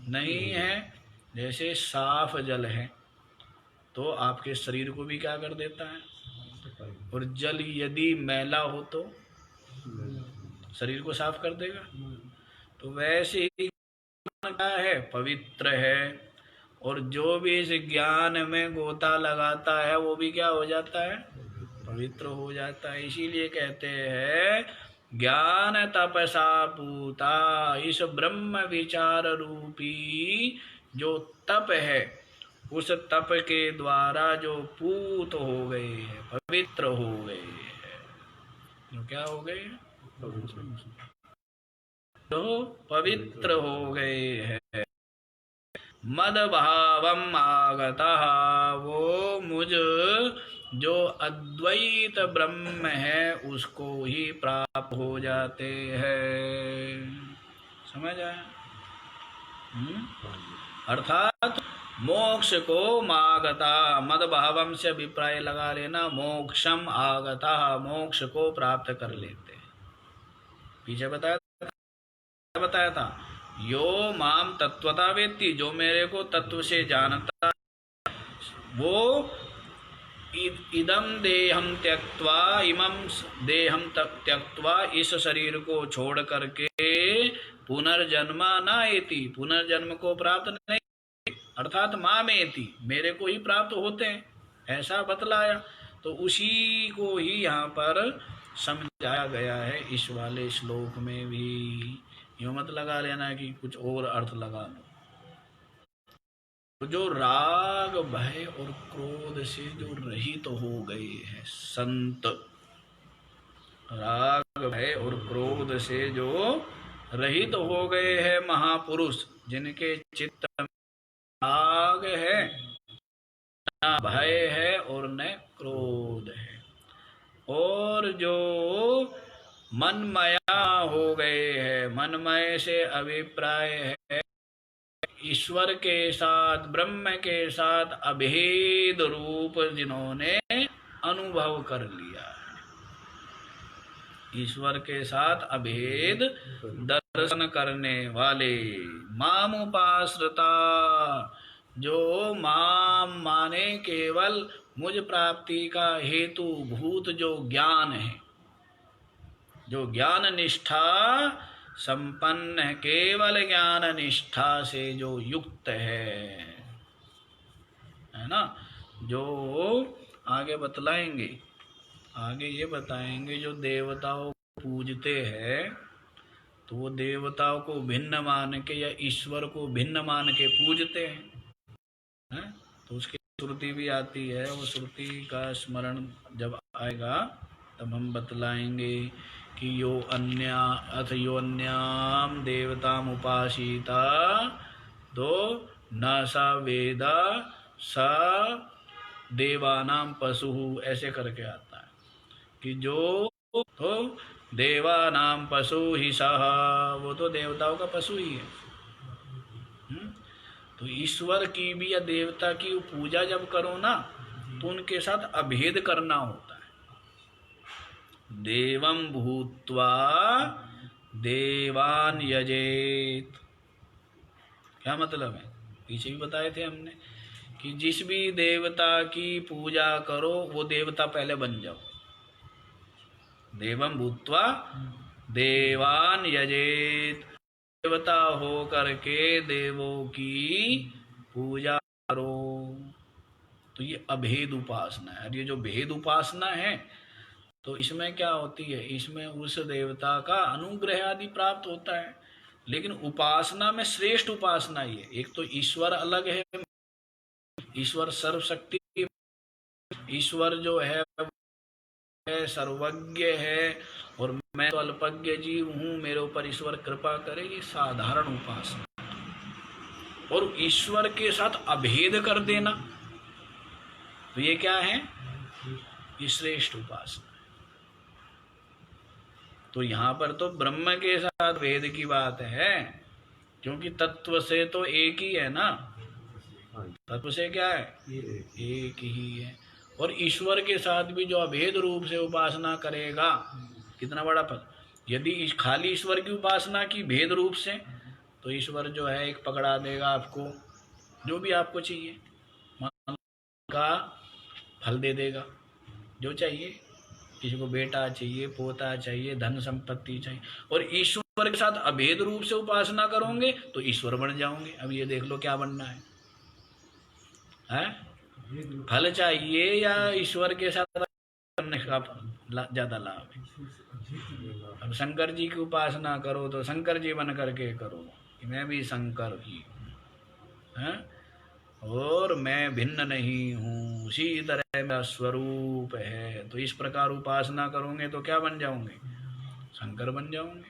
नहीं है। जैसे साफ जल है तो आपके शरीर को भी क्या कर देता है, और जल यदि मैला हो तो शरीर को साफ कर देगा। तो वैसे ही क्या है? पवित्र है। और जो भी इस ज्ञान में गोता लगाता है वो भी क्या हो जाता है? पवित्र हो जाता है। इसीलिए कहते हैं ज्ञान तपसा पूता, इस ब्रह्म विचार रूपी जो तप है, उस तप के द्वारा जो पूत हो गए हैं, पवित्र हो गए हैं। जो क्या हो गए? जो पवित्र हो गए हैं। मद भावम आगता, वो मुझ जो अद्वैत ब्रह्म है उसको ही प्राप्त हो जाते हैं। समझ आया? अर्थात मोक्ष को मागता, मद भावम से अभिप्राय लगा लेना, मोक्षम आगता, मोक्ष को प्राप्त कर लेते। पीछे बताया था यो माम तत्वता वेत्ति, जो मेरे को तत्व से जानता, वो इदम देहम त्यक्त्वा, इमं देहम त्यक्त्वा, इस शरीर को छोड़ करके पुनर्जन्म न एति, पुनर्जन्म को प्राप्त नहीं, अर्थात मामेति, मेरे को ही प्राप्त होते हैं, ऐसा बतलाया। तो उसी को ही यहाँ पर समझाया गया है इस वाले श्लोक में भी। यूं मत लगा लेना कि कुछ और अर्थ लगा लो। तो जो राग भय और क्रोध से जो रहित हो गए हैं संत, राग भय और क्रोध से जो रहित हो गए हैं महापुरुष, जिनके चित्त में राग है, न भय है और न क्रोध है, और जो मनमया हो गए हैं, मनमय से अभिप्राय है ईश्वर के साथ, ब्रह्म के साथ अभेद रूप जिन्होंने अनुभव कर लिया है, ईश्वर के साथ अभेद दर्शन करने वाले, माम उपाश्रिता, जो माम माने केवल मुझ प्राप्ति का हेतु भूत जो ज्ञान है, जो ज्ञान निष्ठा संपन्न है, केवल ज्ञान निष्ठा से जो युक्त है ना। जो आगे बतलाएंगे, आगे ये बताएंगे, जो देवताओं को पूजते हैं तो वो देवताओं को भिन्न मान के या ईश्वर को भिन्न मान के पूजते हैं, तो उसकी श्रुति भी आती है। वो श्रुति का स्मरण जब आएगा तब हम बतलाएंगे कि यो अन्या अथ यो अन्याम देवताम उपासीता तो न सा वेदा सा देवानाम पशु, ऐसे करके आता है कि जो तो देवानाम पशु ही सह, वो तो देवताओं का पशु ही है। तो ईश्वर की भी या देवता की पूजा जब करो ना तो उनके साथ अभेद करना होता है। देवं भूत्वा देवान यजेत, क्या मतलब है, पीछे भी बताए थे हमने कि जिस भी देवता की पूजा करो वो देवता पहले बन जाओ। देवं भूत्वा देवान यजेत, देवता हो करके देवों की पूजा करो। तो ये अभेद उपासना है। और ये जो भेद उपासना है तो इसमें क्या होती है, इसमें उस देवता का अनुग्रह आदि प्राप्त होता है, लेकिन उपासना में श्रेष्ठ उपासना ही है। एक तो ईश्वर अलग है, ईश्वर सर्वशक्ति, ईश्वर जो है सर्वज्ञ है, और मैं तो अल्पज्ञ जीव हूँ, मेरे ऊपर ईश्वर कृपा करे, ये साधारण उपासना। और ईश्वर के साथ अभेद कर देना तो ये क्या है, ये श्रेष्ठ उपासना। तो यहाँ पर तो ब्रह्म के साथ भेद की बात है, क्योंकि तत्व से तो एक ही है ना, तत्व से क्या है, एक ही है। और ईश्वर के साथ भी जो अभेद रूप से उपासना करेगा, कितना बड़ा फल। यदि खाली ईश्वर की उपासना की भेद रूप से, तो ईश्वर जो है एक पकड़ा देगा आपको, जो भी आपको चाहिए का फल दे देगा, जो चाहिए। किसी को बेटा चाहिए, पोता चाहिए, धन संपत्ति चाहिए। और ईश्वर के साथ अभेद रूप से उपासना करोगे तो ईश्वर बन जाओगे। अब ये देख लो क्या बनना है? फल चाहिए या ईश्वर के साथ करने का ज्यादा लाभ है? अब शंकर जी की उपासना करो तो शंकर जी बन करके करो कि मैं भी शंकर ही हूँ, और मैं भिन्न नहीं हूँ, उसी तरह मेरा स्वरूप है। तो इस प्रकार उपासना करोगे तो क्या बन जाओगे? शंकर बन जाओगे।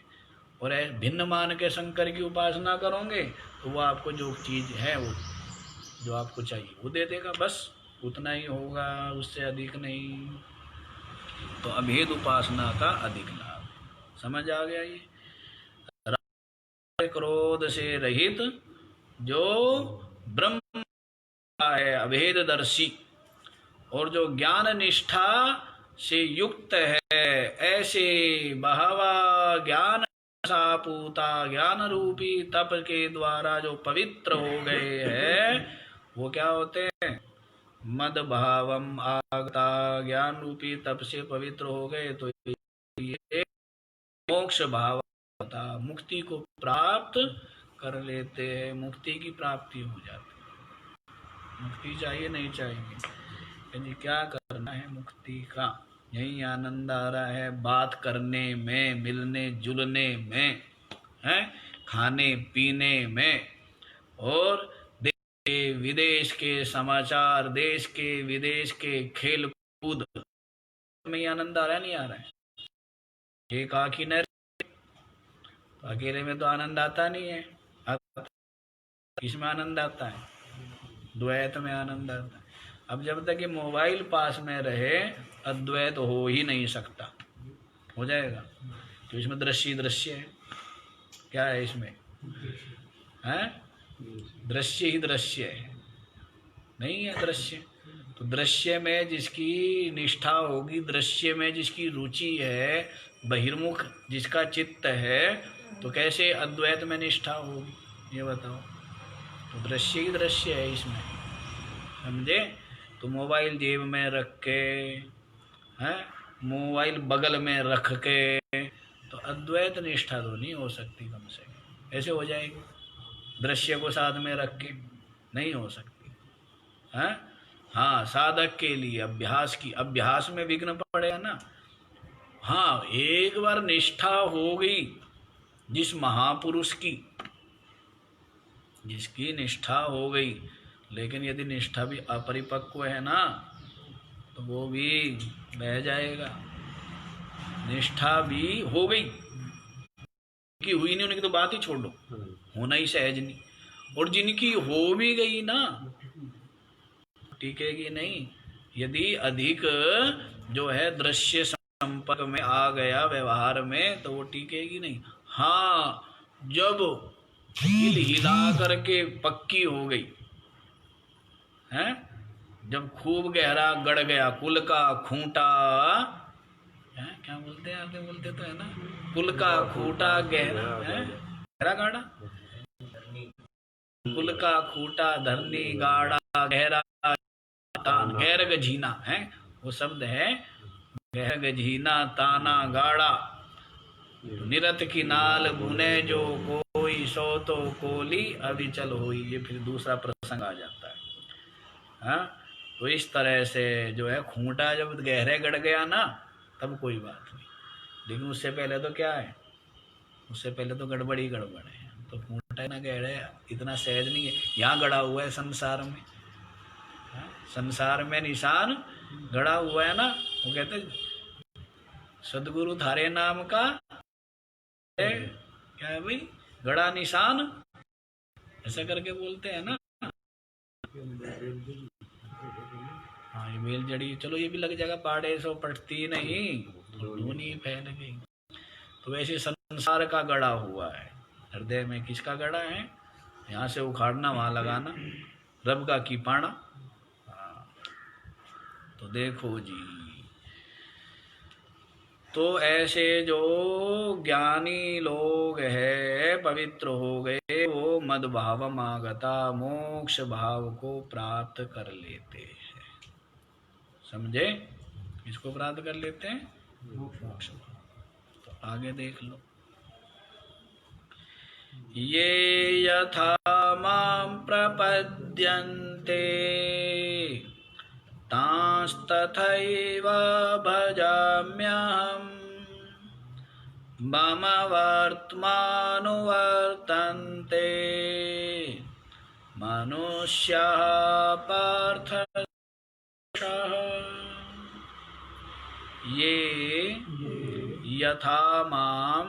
और भिन्न मान के शंकर की उपासना करोगे तो वो आपको जो चीज़ है, वो जो आपको चाहिए वो दे देगा, बस उतना ही होगा, उससे अधिक नहीं। तो अभेद उपासना का अधिक लाभ समझ आ गया। ये क्रोध से रहित जो ब्रह्म है, अभेददर्शी, और जो ज्ञान निष्ठा से युक्त है, ऐसे बहवा ज्ञान सापूता, ज्ञान रूपी तप के द्वारा जो पवित्र हो गए हैं, वो क्या होते हैं? मद भावम आगता, ज्ञान रूपी तप से पवित्र हो गए तो ये मोक्ष भाव होता, मुक्ति को प्राप्त कर लेते हैं, मुक्ति की प्राप्ति हो जाती है। मुक्ति चाहिए नहीं चाहिए, यानी क्या करना है मुक्ति का? यही आनंद आ रहा है बात करने में, मिलने जुलने में, हैं, खाने पीने में, और देश विदेश के समाचार, देश के विदेश के खेल कूद में ही आनंद आ रहा है, नहीं आ रहा है? एक आँख ही न, अकेले में तो आनंद आता नहीं है। इसमें आनंद आता है, द्वैत में आनंद आता है। अब जब तक ये मोबाइल पास में रहे अद्वैत हो ही नहीं सकता। हो जाएगा तो इसमें दृश्य दृश्य है, क्या है इसमें? है दृश्य ही दृश्य है, नहीं है दृश्य। तो दृश्य में जिसकी निष्ठा होगी, दृश्य में जिसकी रुचि है, बहिर्मुख जिसका चित्त है, तो कैसे अद्वैत में निष्ठा होगी, ये बताओ? तो दृश्य ही दृश्य है इसमें, समझे? तो मोबाइल जेब में रख के, हैं, मोबाइल बगल में रख के, तो अद्वैत निष्ठा तो नहीं हो सकती। कम से कम ऐसे हो जाएगी, दृश्य को साथ में रख के नहीं हो सकती। हैं, हाँ, साधक के लिए अभ्यास में विघ्न पड़ेगा ना। हाँ, एक बार निष्ठा हो गई जिस महापुरुष की, जिसकी निष्ठा हो गई, लेकिन यदि निष्ठा भी अपरिपक्व है ना, तो वो भी बह जाएगा। निष्ठा भी हो गई कि हुई नहीं, उनकी तो बात ही छोड़ दो, होना ही सहज नहीं। और जिनकी हो भी गई ना, टिकेगी नहीं। यदि अधिक जो है दृश्य संपर्क में आ गया व्यवहार में, तो वो टिकेगी नहीं। हाँ, जब हिल हिला करके पक्की हो गई है, जब खूब गहरा गड़ गया, कुल का खूंटा, क्या बोलते हैं आपने, बोलते तो है ना, कुल का खूंटा गहरा है, गहरा गाढ़ा, कुल का खूंटा धरनी गाढ़ा गहरा तान, गहर गझीना है वो शब्द है, गहर गझीना ताना गाढ़ा, निरत की नाल बुने जो कोई, सो तो कोली अविचल होई। ये फिर दूसरा प्रसंग आ जाता है। हाँ, तो इस तरह से जो है खूंटा जब गहरे गड़ गया ना, तब कोई बात नहीं। लेकिन उससे पहले तो क्या है, उससे पहले तो गड़बड़ ही गड़बड़ है। तो खूंटा ना गहरे इतना सहज नहीं है, यहाँ गड़ा हुआ है संसार में। संसार में निशान गड़ा हुआ है ना, वो कहते सदगुरु थारे नाम का क्या है भाई, गड़ा निशान, ऐसा करके बोलते हैं ना। हाँ, ये मेल जड़ी, चलो ये भी लग जाएगा, पाड़े सो पटती नहीं, धुनी फैल गई। तो वैसे संसार का गड़ा हुआ है हृदय में। किसका गड़ा है? यहाँ से उखाड़ना वहां लगाना, रब का की पाना। तो देखो जी, तो ऐसे जो ज्ञानी लोग हैं, पवित्र हो गए, वो मद भाव मागता, मोक्ष भाव को प्राप्त कर लेते हैं। समझे? इसको प्राप्त कर लेते हैं, मोक्ष भाव। तो आगे देख लो, ये यथा मां प्रपद्यन्ते तांस्तथैव भजाम्यहम्, मम वर्त्मानुवर्तन्ते मनुष्याः पार्थ। ये यथा मां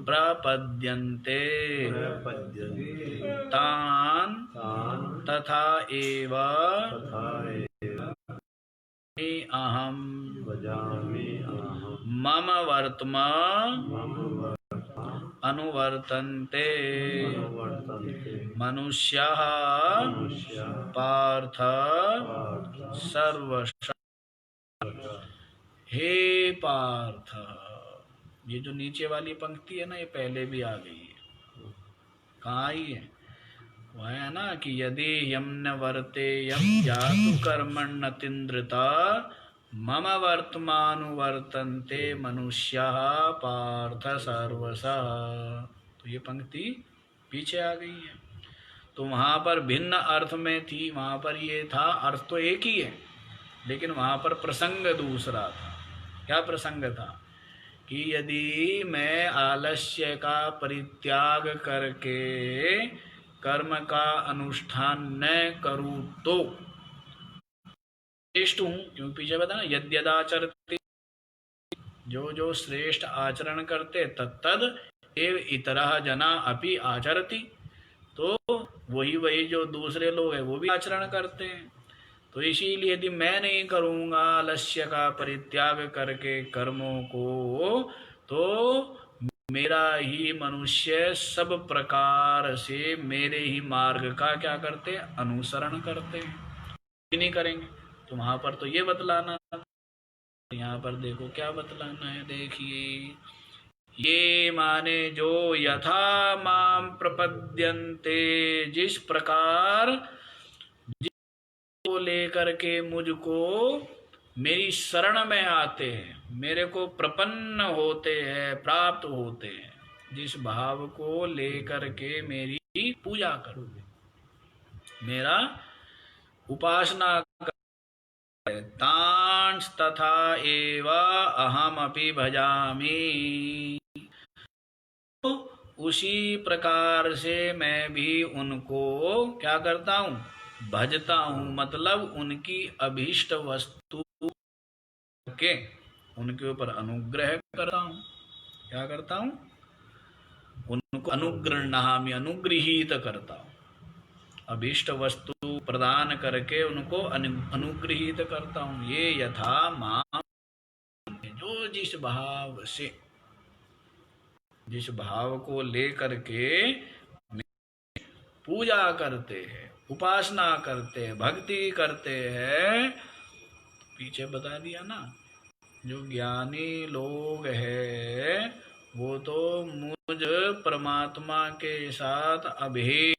प्रपद्यन्ते तान् तथा एव अहं मम वर्त्मा अनुवर्तन्ते मनुष्याः पार्थ सर्वश। हे पार्थ, ये जो नीचे वाली पंक्ति है ना, ये पहले भी आ गई है। कहाँ आई है? वह है ना कि यदि यम न वर्ते यम जातु कर्मण्य तिन्द्रता मम वर्तमानुवर्तन्ते मनुष्याः पार्थ सर्वशः। तो ये पंक्ति पीछे आ गई है। तो वहाँ पर भिन्न अर्थ में थी, वहाँ पर ये था, अर्थ तो एक ही है, लेकिन वहाँ पर प्रसंग दूसरा था। क्या प्रसंग था कि यदि मैं आलस्य का परित्याग करके कर्म का अनुष्ठान न करूँ तो श्रेष्ठ हूँ, क्योंकि पीछे बता ना यद्यदाचरति, जो जो श्रेष्ठ आचरण करते तत्तद एव इतरः जना अपि आचरति, तो वही वही जो दूसरे लोग हैं वो भी आचरण करते हैं। तो इसीलिए यदि मैं नहीं करूँगा आलस्य का परित्याग करके कर्मों को, तो मेरा ही मनुष्य सब प्रकार से मेरे ही मार्ग का क्या करते, अनुसरण करते हैं, नहीं करेंगे। तो वहाँ पर तो ये बतलाना, यहाँ पर देखो क्या बतलाना है, देखिए ये माने जो यथा माम प्रपद्यन्ते, जिस प्रकार जिसको लेकर के मुझको मेरी शरण में आते हैं, मेरे को प्रपन्न होते हैं, प्राप्त होते हैं, जिस भाव को लेकर के मेरी पूजा करोगे, मेरा उपासना तांस तथा एव अहमपि भजामि, तो उसी प्रकार से मैं भी उनको क्या करता हूँ, भजता हूँ। मतलब उनकी अभीष्ट वस्तु के उनके ऊपर अनुग्रह करता हूँ। क्या करता हूँ, उनको अनुगृह्णामि, अनुगृहीत करता हूँ, अभीष्ट वस्तु प्रदान करके उनको अनुगृहीत करता हूँ। ये यथा माम, जो जिस भाव से, जिस भाव को लेकर के पूजा करते हैं, उपासना करते हैं, भक्ति करते हैं, पीछे बता दिया ना, जो ज्ञानी लोग हैं वो तो मुझ परमात्मा के साथ अभेद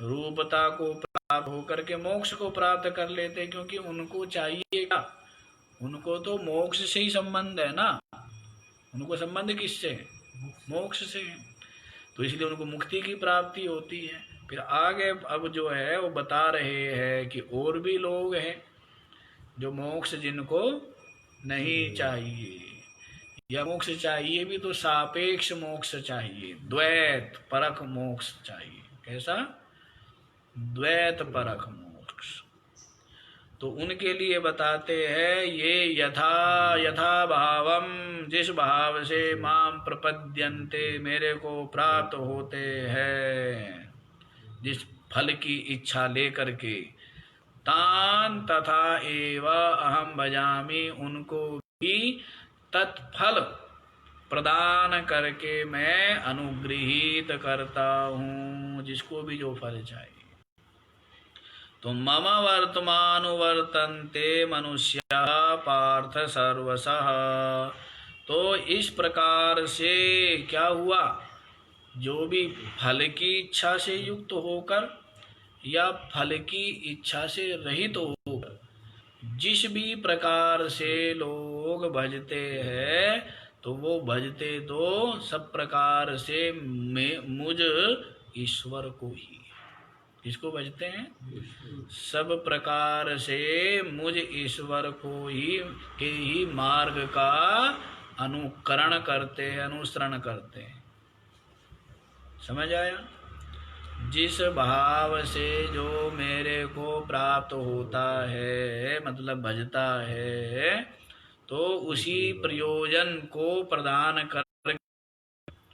रूपता को प्राप्त होकर के मोक्ष को प्राप्त कर लेते, क्योंकि उनको चाहिए क्या, उनको तो मोक्ष से ही संबंध है ना, उनको संबंध किससे, मोक्ष से, तो इसलिए उनको मुक्ति की प्राप्ति होती है। फिर आगे अब जो है वो बता रहे हैं कि और भी लोग हैं जो मोक्ष जिनको नहीं चाहिए, या मोक्ष चाहिए भी तो सापेक्ष मोक्ष चाहिए, द्वैत परख मोक्ष चाहिए। कैसा, द्वैत परख मोक्ष। तो उनके लिए बताते हैं ये यथा यथा भावम, जिस भाव से माम प्रपद्यन्ते, मेरे को प्राप्त होते हैं, जिस फल की इच्छा लेकर के, तान तथा एव अहम भजामि, उनको भी तत्फल प्रदान करके मैं अनुगृहीत करता हूँ, जिसको भी जो फल चाहिए। तो मम वर्तमानुवर्तन्ते मनुष्या पार्थ सर्वशः, तो इस प्रकार से क्या हुआ, जो भी फल की इच्छा से युक्त होकर या फल की इच्छा से रहित होकर जिस भी प्रकार से लोग भजते हैं, तो वो भजते तो सब प्रकार से मुझ ईश्वर को ही। किसको भजते हैं, सब प्रकार से मुझ ईश्वर को ही के ही मार्ग का अनुकरण करते हैं, अनुसरण करते हैं। समझ आया, जिस भाव से जो मेरे को प्राप्त होता है, मतलब भजता है, तो उसी प्रयोजन को प्रदान कर,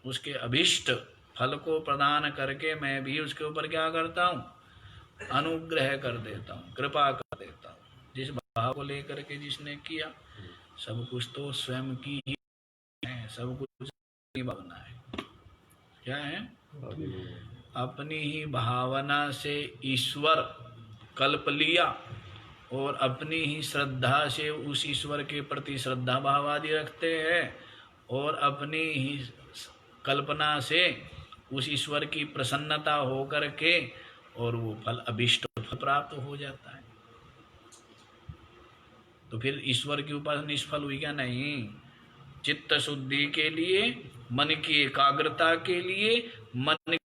उसके अभिष्ट फल को प्रदान करके मैं भी उसके ऊपर क्या करता हूँ, अनुग्रह कर देता हूँ, कृपा कर देता हूँ। जिस भाव को लेकर के जिसने किया, सब कुछ तो स्वयं की ही है, सब कुछ की भावना है। क्या है, अपनी ही भावना से ईश्वर कल्प लिया और अपनी ही श्रद्धा से उस ईश्वर के प्रति श्रद्धा भाव आदि रखते हैं, और अपनी ही कल्पना से उस ईश्वर की प्रसन्नता हो करके और वो फल अभिष्ट फल प्राप्त हो जाता है। तो फिर ईश्वर की उपासना निष्फल हुई क्या, नहीं। चित्त शुद्धि के लिए, मन की एकाग्रता के लिए, मन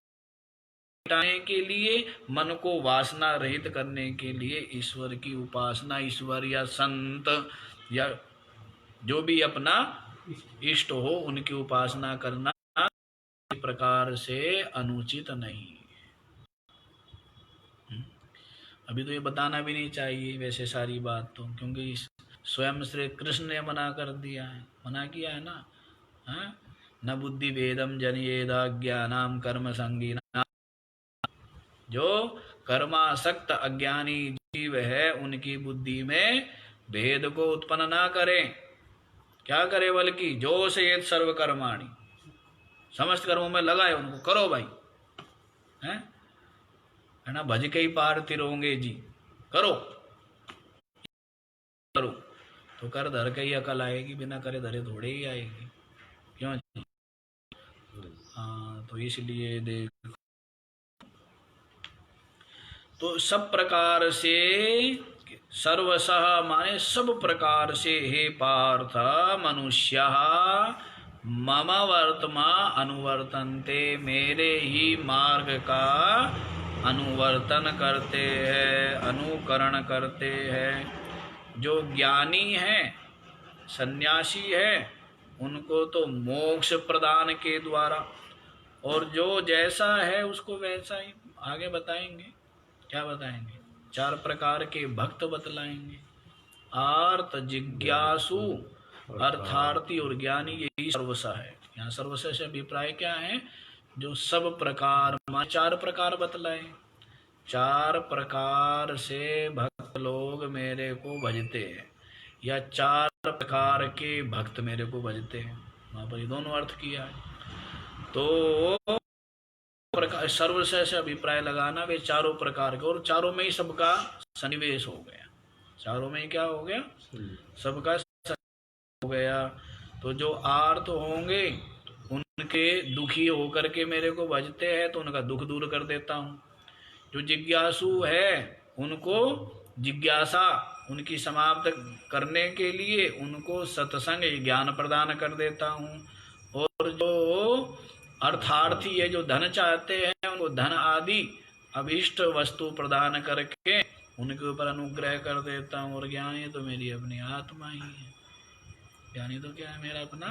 मिटाने के लिए, मन को वासना रहित करने के लिए ईश्वर की उपासना, ईश्वर या संत या जो भी अपना इष्ट हो उनकी उपासना करना प्रकार से अनुचित नहीं। अभी तो ये बताना भी नहीं चाहिए वैसे सारी बात तो, क्योंकि स्वयं श्री कृष्ण ने मना कर दिया है, मना किया है ना। हाँ, न बुद्धि भेदम जनियेदा ज्ञानाम कर्म संगीना। जो कर्मासक्त अज्ञानी जीव है उनकी बुद्धि में भेद को उत्पन्न ना करें। क्या करे, बल्कि जो से ये सर्व कर्माणि, समस्त कर्मों में लगाए उनको करो भाई, है ना। भज के ही पार तिरोंगे जी, करो करो तो कर धर के ही अकल आएगी, बिना करे धरे थोड़े ही आएगी, क्यों जी। हाँ, तो इसलिए देख, तो सब प्रकार से, सर्वसह माने सब प्रकार से, हे पार्थ मनुष्य मम वर्तमा अनुवर्तन्ते, मेरे ही मार्ग का अनुवर्तन करते हैं, अनुकरण करते हैं। जो ज्ञानी है, सन्यासी है, उनको तो मोक्ष प्रदान के द्वारा, और जो जैसा है उसको वैसा ही आगे बताएंगे। क्या बताएंगे? 4 प्रकार के भक्त बतलाएंगे। आर्त, जिज्ञासु, अर्थार्थी और ज्ञानी, यही सर्वसा है। यहाँ सर्वसा से अभिप्राय क्या है? जो सब प्रकार, 4 प्रकार बतलाए, 4 प्रकार से भक्त लोग मेरे को भजते हैं, या 4 प्रकार के भक्त मेरे को भजते हैं। वहाँ पर दोनों अर्थ किया है। तो प्रकार सर्वशय से अभिप्राय लगाना, वे 4 प्रकार के, और चारों में ही सबका सन्निवेश हो गया। चारों में ही क्या हो गया? सबका हो गया। तो जो आर्त होंगे उनके दुखी होकर के मेरे को भजते हैं तो उनका दुख दूर कर देता हूँ। जो जिज्ञासु है उनको जिज्ञासा उनकी समाप्त करने के लिए उनको सत्संग ज्ञान प्रदान कर देता हूँ। और जो अर्थार्थी है, जो धन चाहते हैं, उनको धन आदि अभीष्ट वस्तु प्रदान करके उनके ऊपर अनुग्रह कर देता हूँ। और ज्ञानी तो मेरी अपनी आत्मा ही है। ज्ञानी तो क्या है? मेरा अपना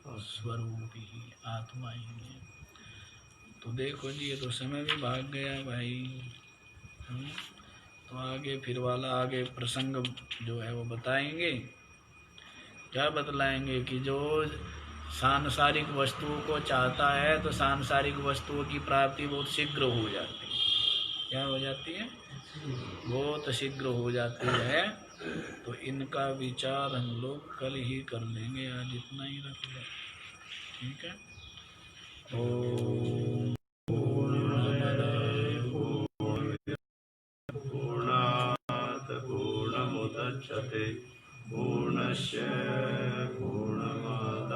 स्वरूप ही, आत्मा ही है। तो देखो जी, ये तो समय भी भाग गया भाई। तो आगे फिर वाला आगे प्रसंग जो है वो बताएंगे। क्या बतलाएंगे कि जो सांसारिक वस्तुओं को चाहता है तो सांसारिक वस्तुओं की प्राप्ति बहुत शीघ्र हो जाती है। क्या हो जाती है? बहुत शीघ्र हो जाती है। तो इनका विचार हम लोग कल ही कर लेंगे, आज इतना ही रख लो, ठीक है। ओम पूर्णात् पूर्णमुदच्यते पूर्णस्य पूर्णमादाय